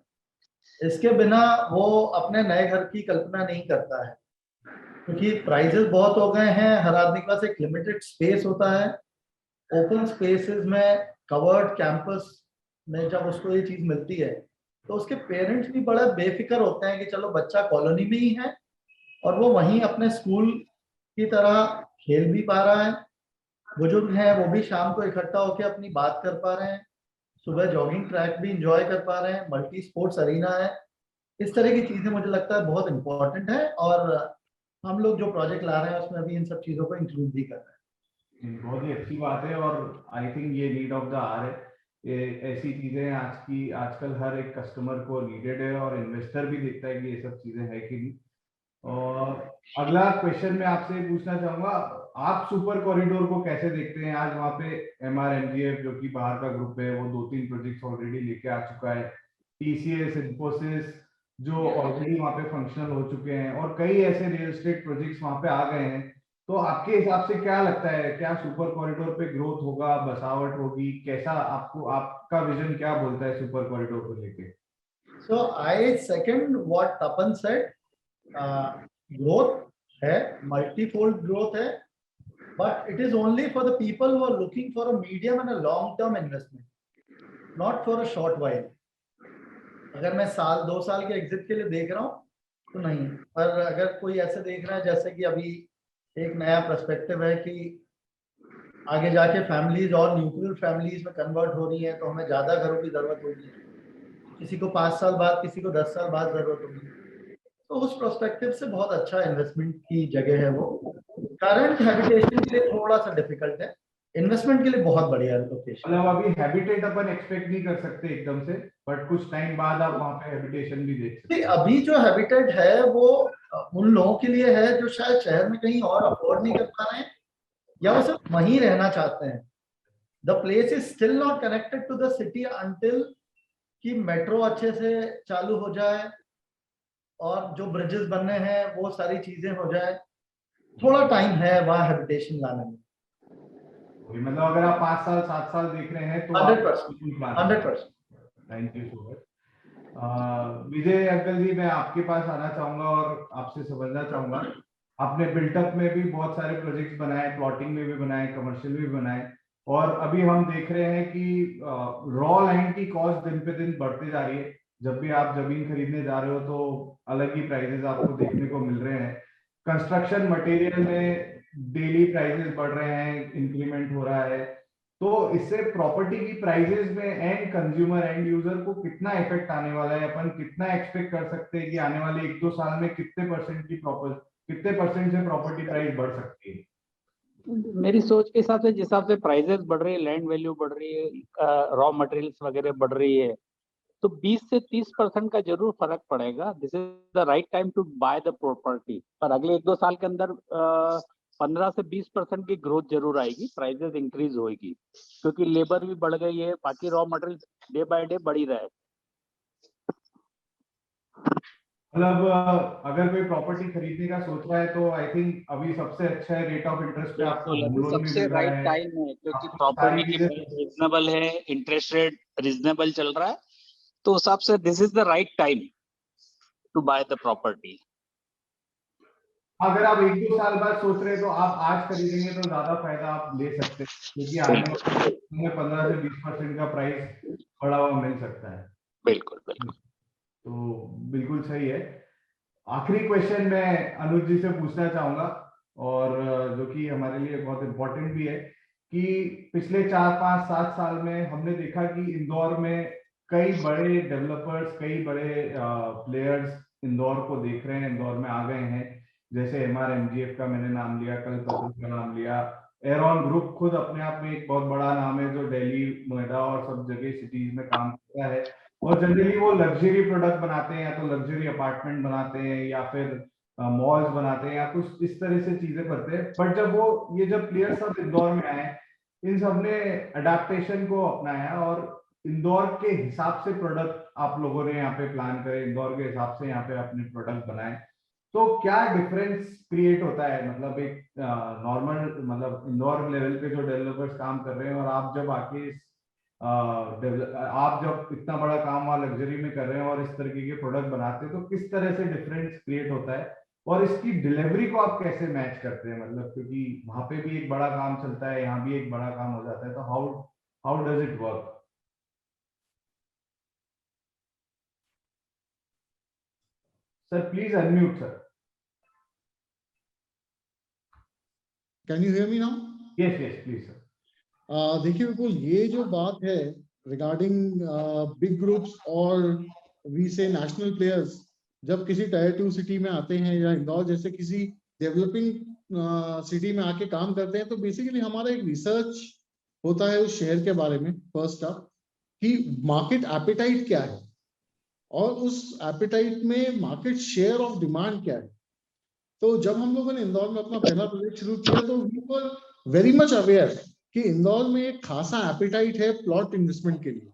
इसके बिना वो अपने नए घर की कल्पना नहीं करता है, क्योंकि प्राइजेस बहुत हो गए हैं, हर आदमी के पास एक लिमिटेड स्पेस होता है। ओपन स्पेसेस में, कवर्ड कैंपस में जब उसको ये चीज मिलती है, तो उसके पेरेंट्स भी बड़ा बेफिक्र होते हैं कि चलो बच्चा कॉलोनी में ही है और वो वहीं अपने स्कूल की तरह खेल भी पा रहा है, बुजुर्ग हैं वो भी शाम को इकट्ठा होकर अपनी बात कर पा रहे हैं। सुबह जॉगिंग ट्रैक भी इंजॉय कर पा रहे हैं, मल्टी स्पोर्ट्स अरीना है। इस तरह की चीजें मुझे लगता है बहुत इंपॉर्टेंट है, और हम लोग जो प्रोजेक्ट ला रहे हैं उसमें अभी इन सब चीजों को इंक्लूड भी कर रहे हैं। बहुत ही अच्छी बात है, और आई थिंक ये नीड ऑफ द आवर है। ये ऐसी चीजें आजकल हर एक कस्टमर को नीडेड है, और इन्वेस्टर भी देखता है कि ये सब चीजें है कि नहीं। और अगला क्वेश्चन मैं आपसे पूछना चाहूंगा, आप सुपर कॉरिडोर को कैसे देखते हैं? आज वहाँ पे MRMGF जो कि बाहर का ग्रुप है, वो 2-3 प्रोजेक्ट्स ऑलरेडी लेके आ चुका है। TCS, इन्फोसिस जो ऑलरेडी वहाँ पे फंक्शनल हो चुके हैं, और कई ऐसे रियल एस्टेट प्रोजेक्ट्स वहाँ पे आ गए हैं। तो आपके हिसाब से क्या लगता है, क्या सुपर कॉरिडोर पे ग्रोथ होगा, बसावट होगी, कैसा आपका विजन क्या बोलता है सुपर कॉरिडोर को लेके? So I second what Tapan said. Growth है, multifold growth है, but it is only for the people who are looking for a medium and a long term investment, not for a short while. अगर मैं 1-2 साल के exit के लिए देख रहा हूँ तो नहीं, पर अगर कोई ऐसे देख रहा है जैसे कि अभी एक नया पर्सपेक्टिव है कि आगे जाके फैमिलीज और न्यूक्लियर फैमिलीज में कन्वर्ट हो रही है, तो हमें ज्यादा घरों की जरूरत होगी, किसी को 5 साल बाद, किसी को 10 साल बाद जरूरत होगी, तो उस पर्सपेक्टिव से बहुत अच्छा इन्वेस्टमेंट की जगह है वो। करंट हैबिटेशन के लिए थोड़ा सा डिफिकल्ट है, इन्वेस्टमेंट के लिए बहुत बढ़िया लोकेशन। मतलब अभी हैबिटेट अपन एक्सपेक्ट नहीं कर सकते एकदम से, बट कुछ टाइम बाद आप वहाँ पे हैबिटेशन भी देख सकते हैं। अभी जो हैबिटेट है वो उन लोगों के लिए है जो शायद शहर में कहीं और अफोर्ड नहीं कर पा रहे हैं, या वो सिर्फ वहीं रहना चाहते हैं। The place is still not connected to the city until कि मेट्रो अच्छे से चालू हो जाए और जो ब्रिजेस बनने हैं वो सारी चीजें हो जाए। थोड़ा टाइम है वहाँ हैबिटेशन लाने में। मतलब अगर आप 5 साल 7 साल देख रहे हैं तो 100%। Thank you so much. Vijay uncle ji, मैं आपके पास आना चाहूंगा और आपसे समझना चाहूंगा, आपने बिल्टअप में भी बहुत सारे प्रोजेक्ट्स बनाए, प्लॉटिंग में भी बनाए, कमर्शियल में भी बनाए, और अभी हम देख रहे हैं कि रॉ लैंड की कॉस्ट दिन पे दिन बढ़ती जा रही है। जब भी आप जमीन खरीदने जा रहे हो तो अलग ही प्राइसेस आपको देखने को मिल रहे हैं। कंस्ट्रक्शन मटेरियल में डेली प्राइसेस बढ़ रहे हैं, इंक्रीमेंट हो रहा है। तो इससे प्रॉपर्टी की प्राइसेस में एंड कंज्यूमर एंड यूजर को कितना इफेक्ट आने वाला है? अपन कितना एक्सपेक्ट कर सकते हैं कि आने वाले 1-2 साल में कितने परसेंट से प्रॉपर्टी प्राइस बढ़ सकती है? मेरी सोच के हिसाब से जिस हिसाब से प्राइसेस बढ़ रही है, लैंड वैल्यू बढ़ रही है, रॉ मटेरियल्स वगैरह बढ़ रही है, तो 20 से 30% का जरूर फर्क पड़ेगा। This is the right time to buy the property. पर अगले 1-2 साल के अंदर 15 से 20% की ग्रोथ जरूर आएगी, प्राइसेस इंक्रीज होगी, क्योंकि लेबर भी बढ़ गई है, बाकी raw material day by day बढ़ ही रहा है। मतलब अगर कोई प्रॉपर्टी खरीदने का सोच रहा है तो आई थिंक अभी सबसे अच्छा है, रेट ऑफ इंटरेस्ट पे आपको होम लोन भी सबसे मिल रहा राइट है, टाइम है, क्योंकि आपको प्रॉपर्टी सारी की चीजें। रीजनेबल है, इंटरेस्ट रेट रीजनेबल चल रहा है, तो उस हिसाब से this is the right time to buy the property. अगर आप 1-2 साल बाद सोच रहे हैं तो आप आज खरीदेंगे तो ज्यादा फायदा आप ले सकते हैं, क्योंकि आने वाले 15 से 20% का प्राइस बढ़ा हुआ मिल सकता है। बिल्कुल बिल्कुल। तो बिल्कुल सही है। आखिरी क्वेश्चन मैं अनुज जी से पूछना चाहूंगा, और जो कि हमारे लिए बहुत इंपॉर्टेंट भी है, कि पिछले 4-5-7 साल में हमने देखा कि इंदौर में कई बड़े डेवलपर्स, कई बड़े प्लेयर्स इंदौर को देख रहे हैं, इंदौर में आ गए हैं। जैसे MRMGF का मैंने नाम लिया, कल्पतरु का नाम लिया, एरॉन ग्रुप खुद अपने आप में एक बहुत बड़ा नाम है जो दिल्ली, नोएडा और सब जगह सिटीज में काम करता है। और जनरली वो लग्जरी प्रोडक्ट बनाते हैं, या तो लग्जरी अपार्टमेंट बनाते हैं, या फिर मॉल्स बनाते हैं, या कुछ इस तरह से चीजें करते हैं। बट जब प्लेयर्स सब इंदौर में आए, इन सब ने अडेप्टेशन को अपनाया और इंदौर के हिसाब से प्रोडक्ट आप लोगों ने यहाँ पे प्लान करे, इंदौर के हिसाब से यहाँ पे अपने प्रोडक्ट बनाए। तो क्या डिफरेंस क्रिएट होता है? मतलब एक नॉर्मल, मतलब इंदौर लेवल पे जो डेवलपर्स काम कर रहे हैं, और आप जब आके आप जब इतना बड़ा काम वहाँ लग्जरी में कर रहे हैं और इस तरीके के प्रोडक्ट बनाते हैं, तो किस तरह से डिफरेंस क्रिएट होता है? और इसकी डिलीवरी को आप कैसे मैच करते हैं? मतलब क्योंकि वहां पे भी एक बड़ा काम चलता है, यहाँ भी एक बड़ा काम हो जाता है, तो how does it work? Sir please unmute sir. Can you hear me now? Yes yes please sir. देखिए बिल्कुल, ये जो बात है रिगार्डिंग बिग ग्रुप्स और वी से नेशनल प्लेयर्स जब किसी टायर 2 सिटी में आते हैं या इंदौर जैसे किसी डेवलपिंग सिटी में आके काम करते हैं, तो बेसिकली हमारा एक रिसर्च होता है उस शहर के बारे में फर्स्ट अप कि मार्केट एपेटाइट क्या है और उस एपेटाइट में मार्केट शेयर ऑफ डिमांड क्या है। तो जब हम लोगों ने इंदौर में अपना पहला प्रोजेक्ट शुरू किया तो we were very much aware कि इंदौर में एक खासा एपेटाइट है प्लॉट इन्वेस्टमेंट के लिए,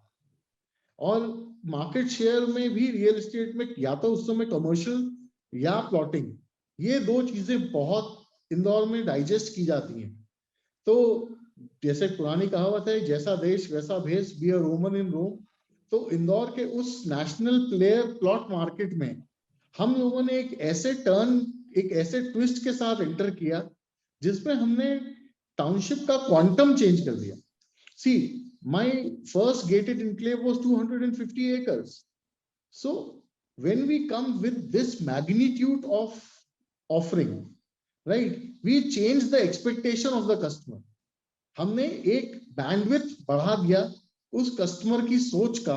और मार्केट शेयर में भी रियल एस्टेट में या तो उस समय कमर्शियल या प्लॉटिंग, ये दो चीजें बहुत इंदौर में डाइजेस्ट की जाती हैं। तो जैसे पुरानी कहावत है, जैसा देश वैसा भेष, बी अ रोमन इन रोम। तो इंदौर के उस नेशनल प्लेयर प्लॉट मार्केट में हम लोगों ने एक ऐसे ट्विस्ट के साथ एंटर किया जिसमें हमने टाउनशिप का क्वांटम चेंज कर दिया। सी, my first gated enclave was 250 acres. So when we come with this magnitude of offering, right, we change the expectation of the customer. हमने एक bandwidth बढ़ा दिया उस कस्टमर की सोच का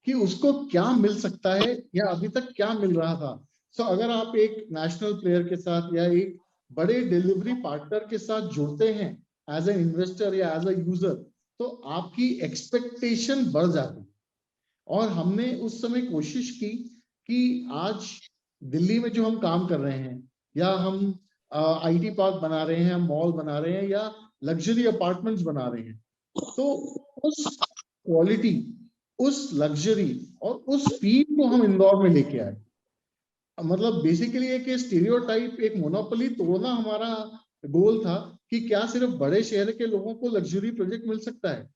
कि उसको क्या मिल सकता है या अभी तक क्या मिल रहा था। So अगर आप एक नेशनल प्लेयर के साथ या एक बड़े डिलीवरी पार्टनर के साथ जुड़ते हैं एज ए इन्वेस्टर या एज ए यूजर, तो आपकी एक्सपेक्टेशन बढ़ जाती है। और हमने उस समय कोशिश की कि आज दिल्ली में जो हम काम कर रहे हैं या हम आईटी पार्क बना रहे हैं, मॉल बना रहे हैं या लग्जरी अपार्टमेंट्स बना रहे हैं, तो उस क्वालिटी, उस लग्जरी और उस स्पीड को हम इंदौर में लेके आए। मतलब बेसिकली एक स्टीरियोटाइप, एक मोनोपोली तोड़ना हमारा गोल था कि क्या सिर्फ बड़े शहर के लोगों को लग्जरी प्रोजेक्ट मिल सकता है।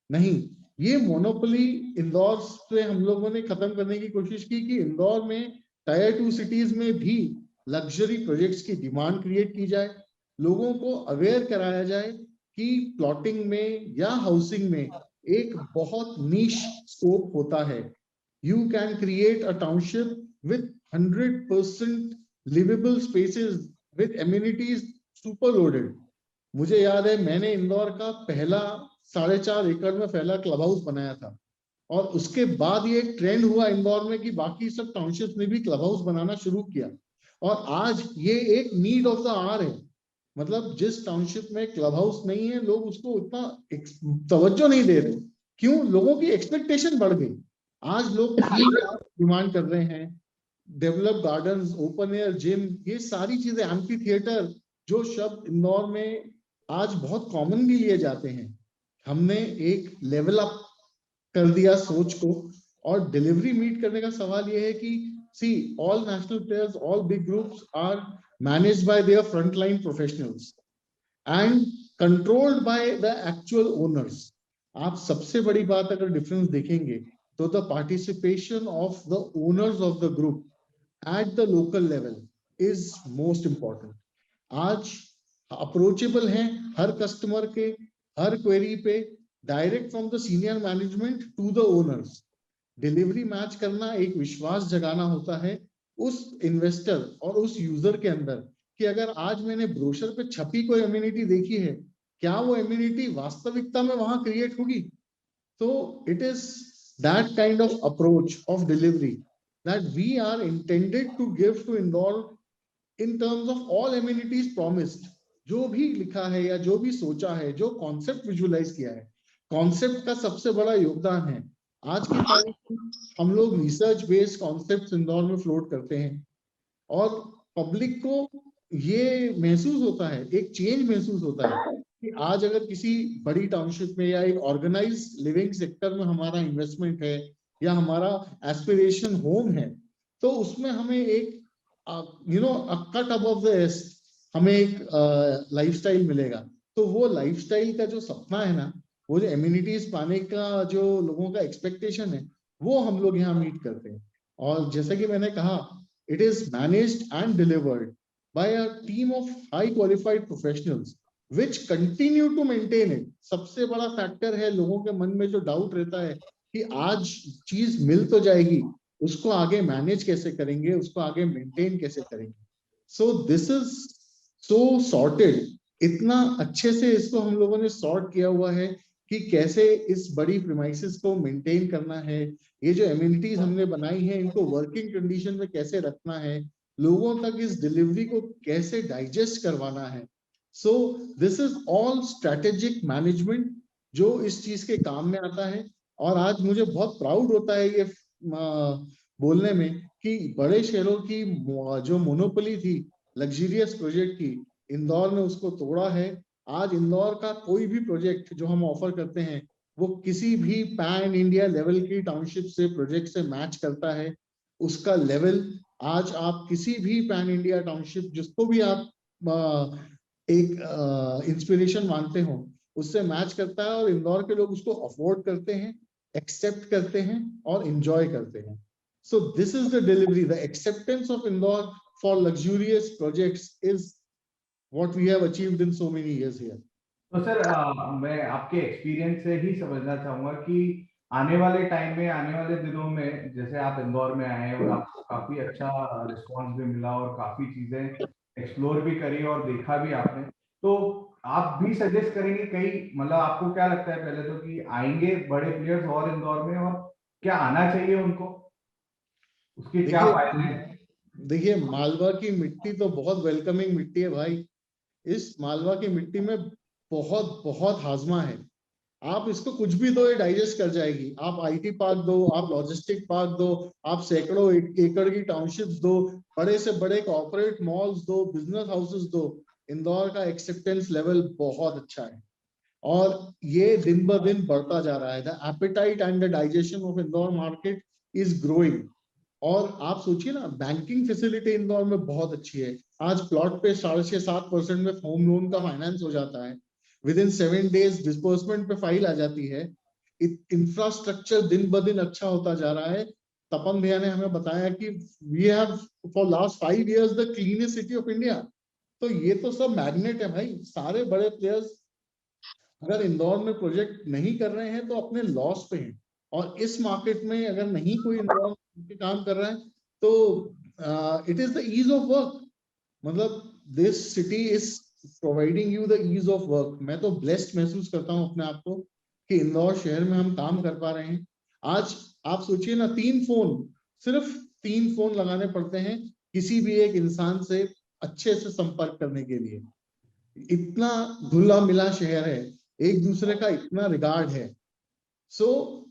नहीं, ये मोनोपोली इंदौर से हम लोगों ने खत्म करने की कोशिश की कि इंदौर में टायर 2 सिटीज में भी लग्जरी प्रोजेक्ट्स की डिमांड क्रिएट की जाए, लोगों को अवेयर कराया जाए कि प्लॉटिंग में या हाउसिंग में एक बहुत नीश स्कोप होता है। You can create a township with 100% livable spaces with amenities super loaded। मुझे याद है मैंने इंदौर का पहला 4.5 एकड़ में पहला क्लब हाउस बनाया था, और उसके बाद ये ट्रेंड हुआ इंदौर में कि बाकी सब टाउनशिप्स ने भी क्लब हाउस बनाना शुरू किया, और आज ये एक नीड ऑफ द आवर है। मतलब जिस टाउनशिप में क्लब हाउस नहीं है, लोग उसको उतना तवज्जो नहीं दे रहे। क्यों? लोगों की एक्सपेक्टेशन बढ़ गई। आज लोग डिमांड कर रहे हैं, develop gardens, open air gym, ये सारी चीजें, एम्फी थिएटर, जो शब्द इंदौर में आज बहुत कॉमनली लिए जाते हैं, हमने एक लेवल अप कर दिया सोच को। और डिलीवरी मीट करने का सवाल ये है कि see, all national players, all big groups are managed by their frontline professionals and controlled by the actual owners. आप सबसे बड़ी बात अगर डिफरेंस देखेंगे तो the participation of the owners of the group at the local level is most important। आज approachable हैं हर कस्टमर के हर क्वेरी पे, direct from the senior management to the owners. Delivery match करना, एक विश्वास जगाना होता है उस इन्वेस्टर और उस यूजर के अंदर कि अगर आज मैंने ब्रोशर पे छपी कोई एमिनिटी देखी है, क्या वो एमिनिटी वास्तविकता में वहां क्रिएट होगी। तो it is that kind of approach of delivery that we are intended to give to Indore in terms of all amenities promised। जो भी लिखा है या जो भी सोचा है, जो कॉन्सेप्ट विजुअलाइज किया है, कॉन्सेप्ट का सबसे बड़ा योगदान है। आज की तारीख में हम लोग रिसर्च बेस्ड कॉन्सेप्ट इंदौर में फ्लोट करते हैं, और पब्लिक को ये महसूस होता है, एक चेंज महसूस होता है कि आज अगर किसी बड़ी टाउनशिप में या एक ऑर्गेनाइज लिविंग सेक्टर में हमारा इन्वेस्टमेंट है या हमारा एस्पिरेशन होम है, तो उसमें हमें एक कट अबव द एस्ट, हमें एक लाइफस्टाइल मिलेगा। तो वो लाइफस्टाइल का जो सपना है ना, वो जो एमिनिटीज पाने का जो लोगों का एक्सपेक्टेशन है, वो हम लोग यहाँ मीट करते हैं। और जैसे कि मैंने कहा, it is managed and delivered by a team of high qualified professionals which continue to maintain it. सबसे बड़ा फैक्टर है लोगों के मन में जो डाउट रहता है कि आज चीज मिल तो जाएगी, उसको आगे मैनेज कैसे करेंगे, उसको आगे मेंटेन कैसे करेंगे। So this is so sorted, इतना अच्छे से इसको हम लोगों ने सॉर्ट किया हुआ है कि कैसे इस बड़ी प्रीमाइसेस को मेंटेन करना है, ये जो एमिनिटीज हमने बनाई है इनको वर्किंग कंडीशन में कैसे रखना है, लोगों तक इस डिलीवरी को कैसे डाइजेस्ट करवाना है. So this is all strategic management जो इस चीज के काम में आता है. और आज मुझे बहुत प्राउड होता है ये बोलने में कि बड़े शहरों की जो मोनोपोली थी लग्जरियस प्रोजेक्ट की, इंदौर ने उसको तोड़ा है. आज इंदौर का कोई भी प्रोजेक्ट जो हम ऑफर करते हैं वो किसी भी पैन इंडिया लेवल की टाउनशिप से प्रोजेक्ट से मैच करता है. उसका लेवल आज आप किसी भी पैन इंडिया टाउनशिप जिसको भी आप एक इंस्पिरेशन मानते हो उससे मैच करता है, और इंदौर के लोग उसको अफोर्ड करते हैं, एक्सेप्ट करते हैं और एंजॉय करते हैं. So this is the delivery. The acceptance of Indore for luxurious projects is what we have achieved in so many years here. तो सर मैं आपके एक्सपीरियंस से ही समझना चाहूंगा कि आने वाले टाइम में, आने वाले दिनों में, जैसे आप इंदौर में आए और आपको काफी अच्छा रिस्पांस भी मिला और काफी चीजें एक्सप्लोर भी करी और देखा भी आपने, तो आप भी सजेस्ट करेंगे कई, मतलब आपको क्या लगता है पहले तो कि आएंगे बड़े प्लेयर्स और इंदौर में, और क्या आना चाहिए उनको, उसके क्या फायदे हैं? देखिए मालवा की मिट्टी तो बहुत वेलकमिंग मिट्टी है भाई. इस मालवा की मिट्टी में बहुत बहुत हाजमा है. आप इसको कुछ भी दो ये डाइजेस्ट कर जाएगी. आप आईटी पार्क दो, आप लॉजिस्टिक पार्क दो, आप सैकड़ों एकड़ की टाउनशिप्स दो, बड़े से बड़े कॉर्पोरेट मॉल्स दो, बिजनेस हाउसेस दो, इंदौर का एक्सेप्टेंस लेवल बहुत अच्छा है और ये दिन ब दिन बढ़ता जा रहा है. The appetite and the digestion of Indore market is growing. और आप सोचिए ना, बैंकिंग फैसिलिटी इंदौर में बहुत अच्छी है. आज प्लॉट पे 6.5-7% में होम लोन का फाइनेंस हो जाता है. विद इन 7 days डिस्बर्समेंट पे फाइल आ जाती है. इंफ्रास्ट्रक्चर दिन ब दिन अच्छा होता जा रहा है. तपन भैया ने हमें बताया कि we have for last 5 years the cleanest city of India. तो ये तो सब मैग्नेट है भाई. सारे बड़े प्लेयर्स अगर इंदौर में प्रोजेक्ट नहीं कर रहे हैं तो अपने लॉस पे हैं, और इस मार्केट में अगर नहीं कोई इंदौर में काम कर रहा है तो it is the ease of work. मतलब this city is providing you the ease of work. मैं तो ब्लेस्ड महसूस करता हूँ अपने आप को कि इंदौर शहर में हम काम कर पा रहे हैं. आज आप सोचिए ना, 3 फोन, सिर्फ 3 फोन लगाने पड़ते हैं किसी भी एक इंसान से अच्छे से संपर्क करने के लिए. इतना घुला मिला शहर है, एक दूसरे का इतना रिगार्ड है. So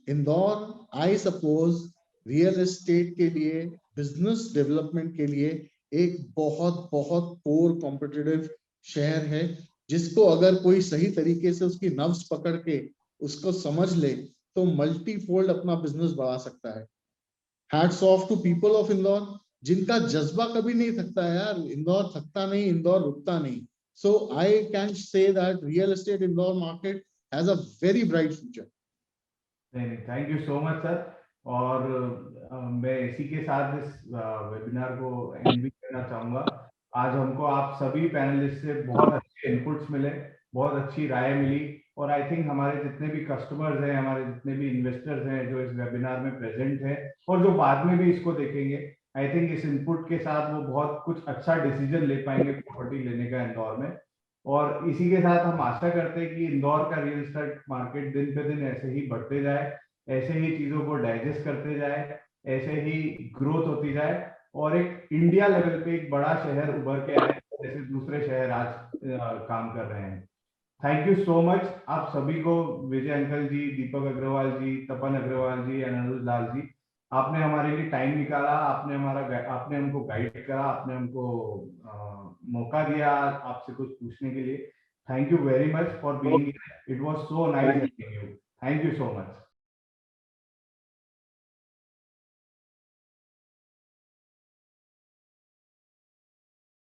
Indore I suppose real estate के लिए, बिजनेस डेवलपमेंट के लिए एक बहुत बहुत कोर कॉम्पिटिटिव शहर है, जिसको अगर कोई सही तरीके से उसकी नब्ज पकड़ के उसको समझ ले तो मल्टीफोल्ड अपना बिजनेस बढ़ा सकता है. Hats off to people of Indore, जिनका जज्बा कभी नहीं थकता है यार. इंदौर थकता नहीं, इंदौर रुकता नहीं. So I can say that real estate Indore market has a very bright future. नहीं, thank you so much sir. और मैं इसी के साथ इस वेबिनार को एंड भी करना चाहूंगा. आज हमको आप सभी पैनलिस्ट से बहुत अच्छे इनपुट्स मिले, बहुत अच्छी राय मिली, और आई थिंक हमारे जितने भी कस्टमर्स हैं, हमारे जितने भी इन्वेस्टर्स हैं जो इस वेबिनार में प्रेजेंट हैं और जो बाद में भी इसको देखेंगे, आई थिंक इस इनपुट के साथ वो बहुत कुछ अच्छा डिसीजन ले पाएंगे प्रॉपर्टी लेने का इंदौर में. और इसी के साथ हम आशा करते हैं कि इंदौर का रियल एस्टेट मार्केट दिन पे दिन ऐसे ही बढ़ते जाए, ऐसे ही चीजों को डाइजेस्ट करते जाए, ऐसे ही ग्रोथ होती जाए और एक इंडिया लेवल पे एक बड़ा शहर उभर के आए जैसे दूसरे शहर आज काम कर रहे हैं. थैंक यू सो मच आप सभी को, विजय अंकल जी, दीपक अग्रवाल जी, तपन अग्रवाल जी, अनुज लाल जी. आपने हमारे लिए टाइम निकाला, आपने हमको गाइड करा, आपने हमको मौका दिया आपसे कुछ पूछने के लिए. Thank you very much for being here. It was so nice meeting you. Thank you so much.